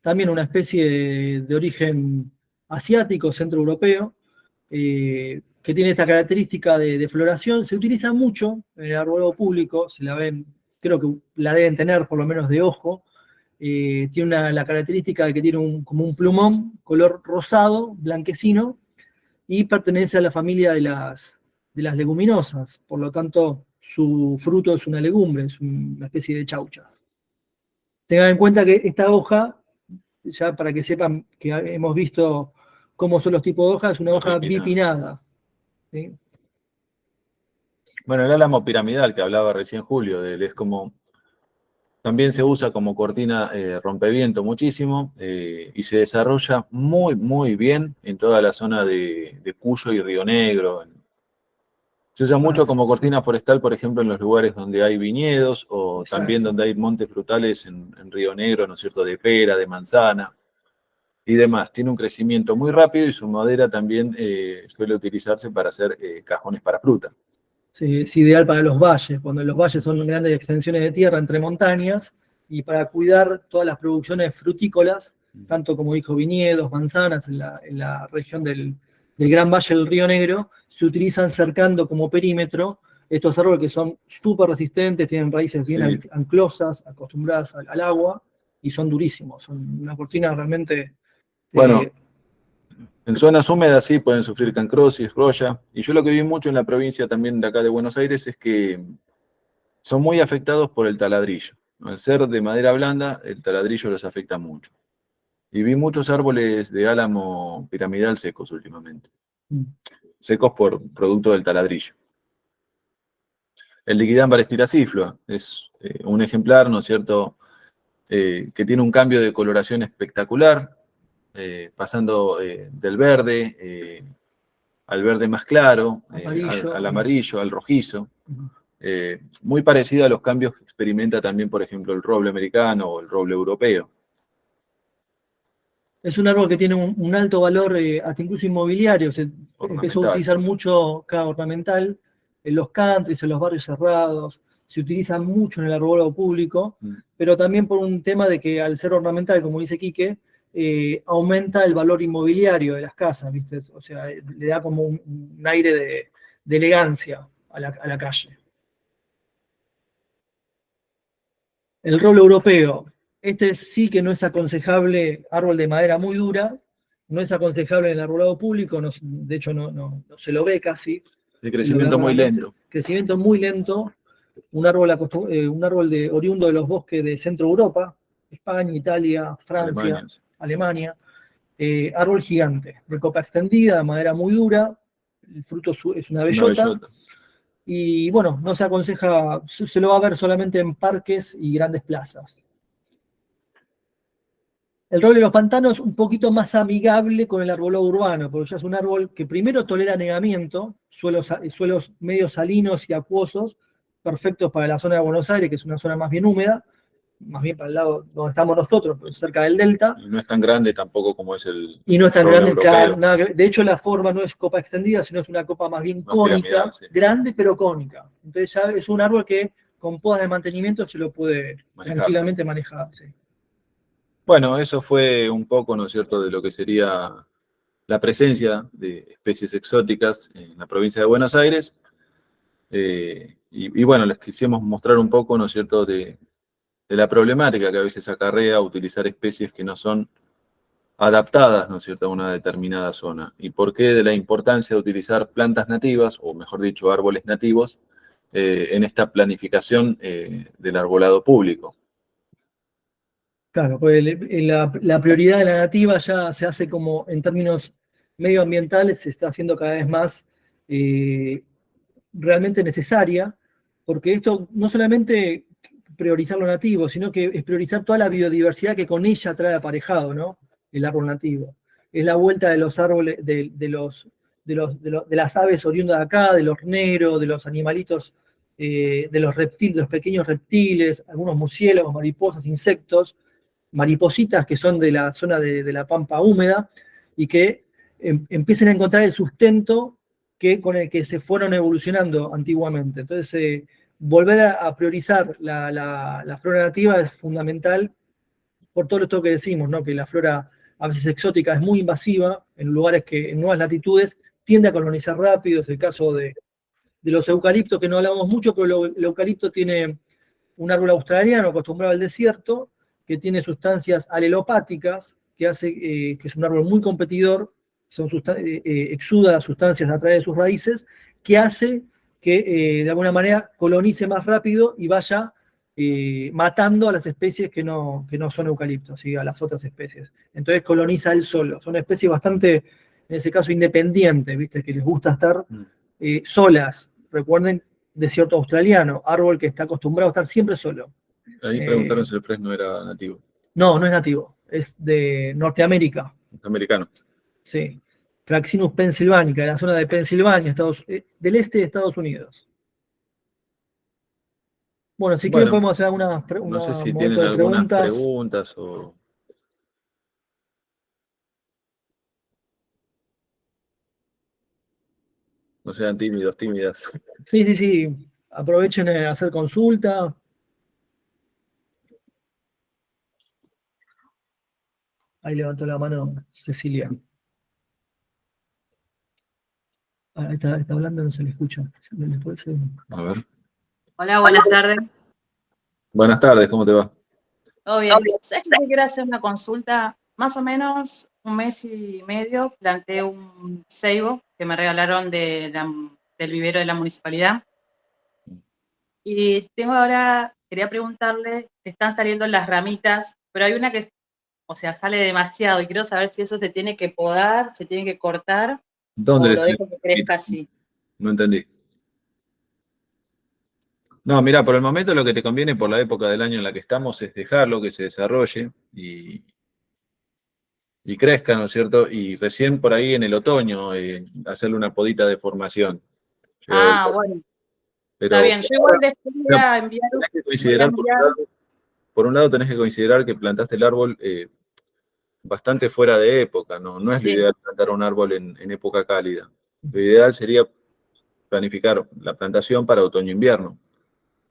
también una especie de origen asiático, centroeuropeo, que tiene esta característica de floración. Se utiliza mucho en el arbolado público, se la ven, creo que la deben tener por lo menos de ojo. Tiene la característica de que tiene como un plumón, color rosado, blanquecino, y pertenece a la familia de las leguminosas, por lo tanto su fruto es una legumbre, es una especie de chaucha. Tengan en cuenta que esta hoja ya para que sepan que hemos visto cómo son los tipos de hojas, es una hoja bipinada. ¿Sí? Bueno, el álamo piramidal que hablaba recién Julio, es como, también se usa como cortina rompeviento muchísimo y se desarrolla muy, muy bien en toda la zona de Cuyo y Río Negro. Se usa mucho como cortina forestal, por ejemplo, en los lugares donde hay viñedos o Exacto. también donde hay montes frutales en Río Negro, ¿no es cierto?, de pera, de manzana y demás. Tiene un crecimiento muy rápido y su madera también suele utilizarse para hacer cajones para fruta. Sí, es ideal para los valles, cuando los valles son grandes extensiones de tierra entre montañas, y para cuidar todas las producciones frutícolas, tanto como dijo viñedos, manzanas, en la región del Gran Valle del Río Negro, se utilizan cercando como perímetro estos árboles que son súper resistentes, tienen raíces bien anclosas, acostumbradas al agua, y son durísimos, son una cortina realmente... Bueno, en zonas húmedas sí pueden sufrir cancrosis, roya, y yo lo que vi mucho en la provincia también de acá de Buenos Aires es que son muy afectados por el taladrillo. Al ser de madera blanda, el taladrillo los afecta mucho. Y vi muchos árboles de álamo piramidal secos últimamente. Secos por producto del taladrillo. El Liquidambar estiraciflua es un ejemplar, ¿no es cierto?, que tiene un cambio de coloración espectacular, pasando del verde al verde más claro, al amarillo, al rojizo. Muy parecido a los cambios que experimenta también, por ejemplo, el roble americano o el roble europeo. Es un árbol que tiene un alto valor, hasta incluso inmobiliario. Se empezó a utilizar mucho ornamental en los countries, en los barrios cerrados. Se utiliza mucho en el arbolado público, pero también por un tema de que al ser ornamental, como dice Quique, aumenta el valor inmobiliario de las casas, ¿viste? O sea, le da como un aire de elegancia a la calle. El roble europeo. Este sí que no es aconsejable, árbol de madera muy dura, no es aconsejable en el arbolado público, de hecho no se lo ve casi. De crecimiento muy lento. Crecimiento muy lento, un árbol oriundo de los bosques de Centro Europa, España, Italia, Francia, Alemania. Árbol gigante, de copa extendida, madera muy dura, el fruto es una bellota. Y bueno, no se aconseja, se lo va a ver solamente en parques y grandes plazas. El roble de los pantanos es un poquito más amigable con el arbolado urbano, porque ya es un árbol que primero tolera anegamiento, suelos medio salinos y acuosos, perfectos para la zona de Buenos Aires, que es una zona más bien húmeda, más bien para el lado donde estamos nosotros, cerca del delta. Y no es tan grande tampoco como es el... Y no es tan grande, claro, de hecho la forma no es copa extendida, sino es una copa más bien cónica, sí. Grande pero cónica. Entonces ya es un árbol que con podas de mantenimiento se lo puede tranquilamente manejar. Sí. Bueno, eso fue un poco, ¿no es cierto?, de lo que sería la presencia de especies exóticas en la provincia de Buenos Aires. Y bueno, les quisimos mostrar un poco, ¿no es cierto?, de la problemática que a veces acarrea utilizar especies que no son adaptadas, ¿no es cierto?, a una determinada zona. Y por qué de la importancia de utilizar plantas nativas, o mejor dicho, árboles nativos, en esta planificación del arbolado público. Claro, pues la prioridad de la nativa ya se hace como en términos medioambientales, se está haciendo cada vez más realmente necesaria, porque esto no solamente priorizar lo nativo, sino que es priorizar toda la biodiversidad que con ella trae aparejado, ¿no? El árbol nativo. Es la vuelta de los árboles, de las aves oriundas de acá, del hornero, de los animalitos, de los reptiles, de los pequeños reptiles, algunos murciélagos, mariposas, insectos, maripositas que son de la zona de la pampa húmeda y que empiecen a encontrar el sustento con el que se fueron evolucionando antiguamente. Entonces, volver a priorizar la flora nativa es fundamental por todo esto que decimos, ¿no? Que la flora a veces exótica es muy invasiva en lugares que en nuevas latitudes tiende a colonizar rápido. Es el caso de los eucaliptos, que no hablamos mucho, pero el eucalipto tiene un árbol australiano acostumbrado al desierto, que tiene sustancias alelopáticas, que es un árbol muy competidor, exuda sustancias a través de sus raíces, que hace que de alguna manera colonice más rápido y vaya matando a las especies que no son eucaliptos, ¿sí? A las otras especies. Entonces coloniza él solo. Son especies bastante, en ese caso, independientes, ¿viste? Que les gusta estar solas. Recuerden, desierto australiano, árbol que está acostumbrado a estar siempre solo. Ahí preguntaron si el fresno era nativo. No, no es nativo, es de Norteamérica. Americano. Sí. Fraxinus pennsylvanica, de la zona de Pensilvania, del este de Estados Unidos. Bueno, si quieren podemos hacer una no sé si momento tienen de algunas preguntas. preguntas o... No sean tímidos, tímidas. Sí. Aprovechen a hacer consulta. Ahí levantó la mano Cecilia. Ahí está hablando, no se le escucha. A ver. Hola, buenas tardes. Buenas tardes, ¿cómo te va? ¿Todo bien? ¿Sabes que quiero hacer una consulta? Más o menos 1 mes y medio planté un ceibo que me regalaron del vivero de la municipalidad. Y quería preguntarle, están saliendo las ramitas, pero hay una que, o sea, sale demasiado y quiero saber si eso se tiene que podar, se tiene que cortar ¿Dónde o lo dejo que crezca así. No entendí. No, mira, por el momento lo que te conviene por la época del año en la que estamos es dejarlo que se desarrolle y crezca, ¿no es cierto? Y recién por ahí en el otoño hacerle una podita de formación. Bueno. Pero Está bien, yo igual después voy a enviar. Tenés que considerar, por un lado tenés que considerar que plantaste el árbol bastante fuera de época, no es lo ideal plantar un árbol en época cálida. Lo ideal sería planificar la plantación para otoño-invierno,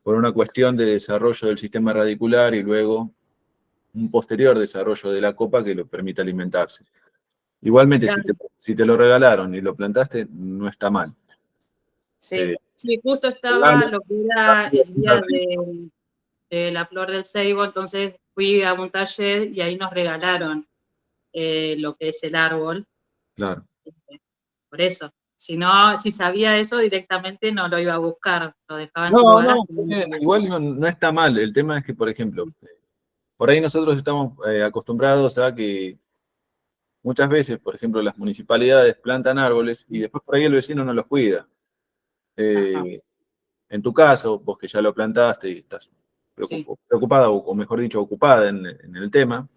por una cuestión de desarrollo del sistema radicular y luego un posterior desarrollo de la copa que lo permita alimentarse. Igualmente, claro, si te lo regalaron y lo plantaste, no está mal. Sí, justo estaba lo que era el día de la flor del ceibo, entonces fui a un taller y ahí nos regalaron lo que es el árbol. Claro. Por eso. Si sabía eso directamente no lo iba a buscar, lo dejaba en su lugar. Igual no está mal. El tema es que, por ejemplo, por ahí nosotros estamos acostumbrados a que muchas veces, por ejemplo, las municipalidades plantan árboles y después por ahí el vecino no los cuida. En tu caso, vos que ya lo plantaste y estás preocupada, o mejor dicho, ocupada en el tema,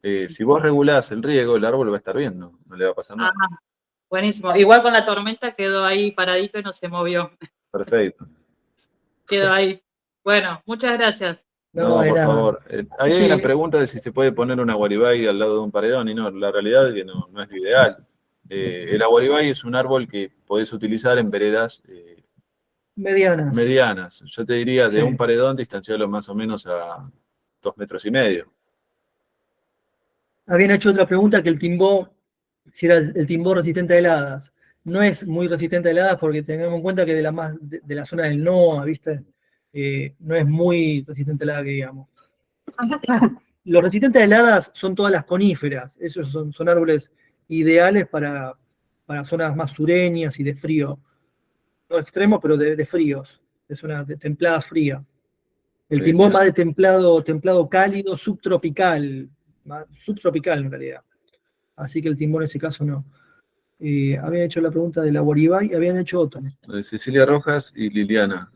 si vos regulás el riego, el árbol va a estar bien, no le va a pasar nada. Buenísimo. Igual con la tormenta quedó ahí paradito y no se movió. Perfecto. Quedó ahí. Bueno, muchas gracias. No, por favor. Ahí hay una pregunta de si se puede poner una guaribay al lado de un paredón, y no, la realidad es que no es lo ideal. El aguaribay es un árbol que podés utilizar en veredas medianas. Yo te diría de un paredón distanciarlo más o menos a 2,5 metros. Habían hecho otra pregunta que el timbó, si era el timbó resistente a heladas. No es muy resistente a heladas porque tengamos en cuenta que de la zona del NOA, ¿viste? No es muy resistente a heladas que digamos. Los resistentes a heladas son todas las coníferas. Esos son árboles ideales para zonas más sureñas y de frío. No extremos, pero de fríos. De zona templada fría. El timbó es más de templado cálido, subtropical en realidad. Así que el timbó en ese caso no. Habían hecho la pregunta de la guaribay y habían hecho otra. Cecilia Rojas y Liliana.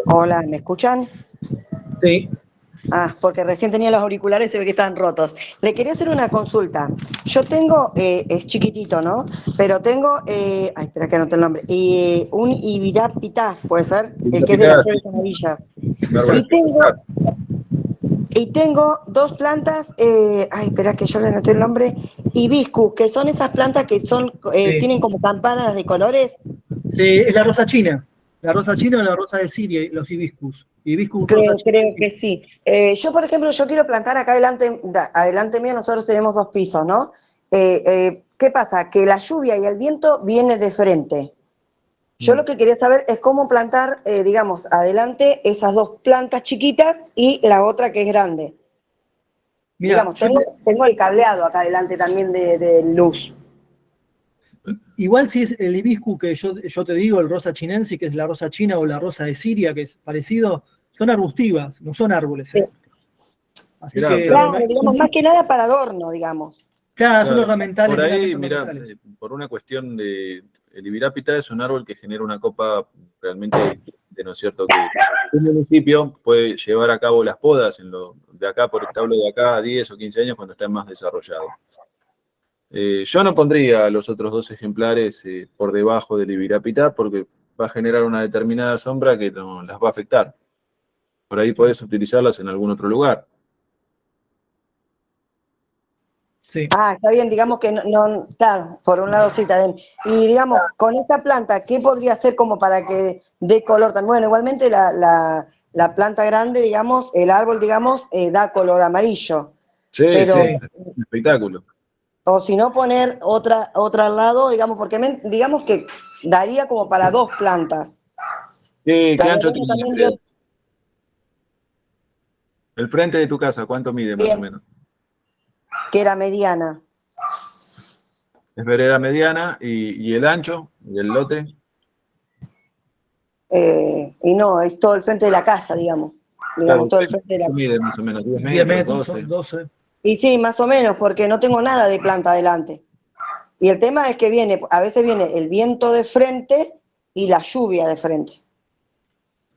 Hola, ¿me escuchan? Sí. Porque recién tenía los auriculares y se ve que estaban rotos. Le quería hacer una consulta. Yo tengo, es chiquitito, ¿no? Pero tengo, espera que anote el nombre, un ibirapitá, ¿puede ser? El que es de las flores amarillas. Y tengo 2 plantas, espera que yo le anoté el nombre, hibiscus, que son esas plantas que tienen como campanas de colores. Sí, es la rosa china. La rosa china o la rosa de Siria, los hibiscus. Creo que sí. Yo, por ejemplo, quiero plantar acá adelante mío, nosotros tenemos 2 pisos, ¿no? ¿Qué pasa? Que la lluvia y el viento viene de frente. Yo lo que quería saber es cómo plantar, digamos, adelante esas 2 plantas chiquitas y la otra que es grande. Mirá, digamos, tengo el cableado acá adelante también de luz. Igual si es el hibiscus que yo te digo, el rosa chinense, que es la rosa china, o la rosa de Siria, que es parecido, son arbustivas, no son árboles. Así Mirá, que, Claro, digamos, más que nada para adorno, digamos. claro, son claro, ornamentales. por ahí, meramente mira, ornamentales. por una cuestión de. El Ibirapita es un árbol que genera una copa realmente, ¿no es cierto? Que un municipio puede llevar a cabo las podas de acá, por el tablo de acá, a 10 o 15 años cuando estén más desarrollados. Yo no pondría los otros 2 ejemplares por debajo del Ibirapita porque va a generar una determinada sombra que no las va a afectar. Por ahí podés utilizarlas en algún otro lugar. Sí. Ah, está bien, digamos que claro, por un lado sí, está bien. Y digamos, con esta planta, ¿qué podría hacer como para que dé color también? Bueno, igualmente la planta grande, digamos, el árbol, digamos, da color amarillo. Sí, Pero, sí, es un espectáculo. o si no, poner otra al lado, digamos, porque digamos que daría como para 2 plantas. ¿Qué Estaría ancho bueno tiene también el frente de tu casa? ¿Cuánto mide más o bien, menos? que era mediana. Es vereda mediana y el ancho del lote. Y no, es todo el frente de la casa, digamos. Claro, Digamos, todo el frente de la ¿qué casa. mide más o menos? 10 10 metros, metros, 12. son 12. Y sí, más o menos, porque no tengo nada de planta adelante. Y el tema es que a veces viene el viento de frente y la lluvia de frente.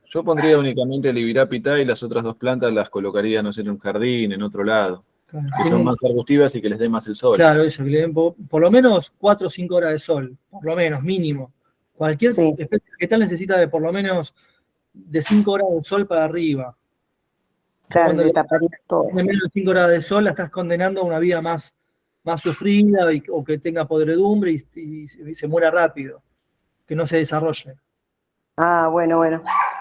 Yo pondría únicamente el Ibirapita y las otras 2 plantas las colocaría, no sé, en un jardín, en otro lado, Claro, que son más arbustivas y que les dé más el sol. claro, eso, que le den por lo menos 4 o 5 horas de sol, por lo menos, mínimo. Cualquier Sí. especie vegetal necesita de por lo menos de 5 horas de sol para arriba. Claro, Cuando le le taparía todo. de menos de 5 horas de sol, la estás condenando a una vida más sufrida o que tenga podredumbre y se muera rápido, que no se desarrolle. Ah, bueno.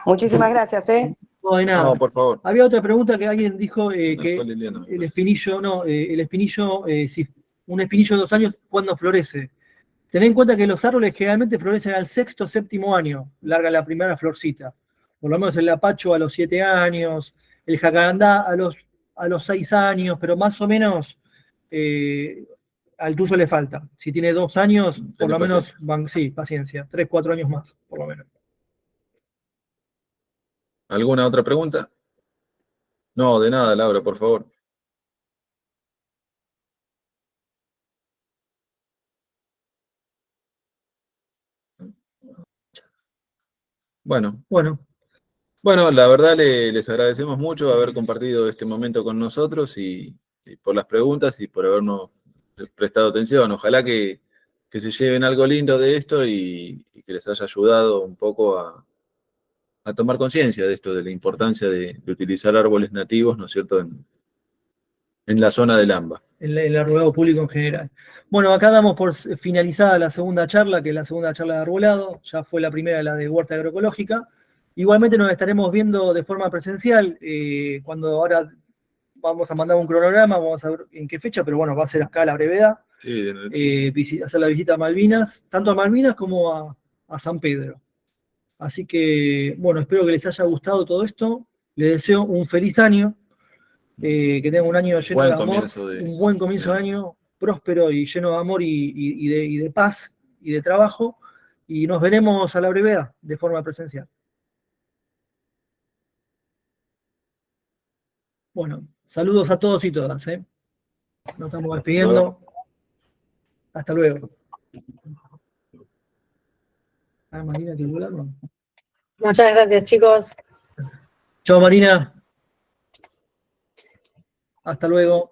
Muchísimas gracias, ¿eh? No, de nada. No, por favor. Había otra pregunta que alguien dijo No que fue Liliana. el espinillo, si un espinillo de 2 años, ¿cuándo florece? Ten en cuenta que los árboles generalmente florecen al 6º o 7º año, larga la primera florcita. Por lo menos el apacho a los 7 años, el jacarandá a los 6 años, pero más o menos al tuyo le falta. Si tiene 2 años, por lo menos, sí, paciencia, 3, 4 años más, por lo menos. ¿Alguna otra pregunta? No, de nada, Laura, por favor. Bueno, la verdad les agradecemos mucho haber compartido este momento con nosotros y por las preguntas y por habernos prestado atención. Ojalá que se lleven algo lindo de esto y que les haya ayudado un poco a tomar conciencia de esto, de la importancia de utilizar árboles nativos, ¿no es cierto?, en la zona del AMBA. El arbolado público en general. Bueno, acá damos por finalizada la segunda charla, que es la segunda charla de arbolado, ya fue la primera, la de huerta agroecológica. Igualmente nos estaremos viendo de forma presencial, cuando ahora vamos a mandar un cronograma, vamos a ver en qué fecha, pero bueno, va a ser acá a la brevedad, Sí, hacer la visita a Malvinas, tanto a Malvinas como a San Pedro. Así que, bueno, espero que les haya gustado todo esto, les deseo un feliz año, que tengan un año lleno de amor, un buen comienzo de año, próspero y lleno de amor y de paz y de trabajo, y nos veremos a la brevedad de forma presencial. Bueno, saludos a todos y todas, ¿eh? Nos estamos despidiendo. Hasta luego. Marina, ¿qué volando? Muchas gracias, chicos. Chao, Marina. Hasta luego.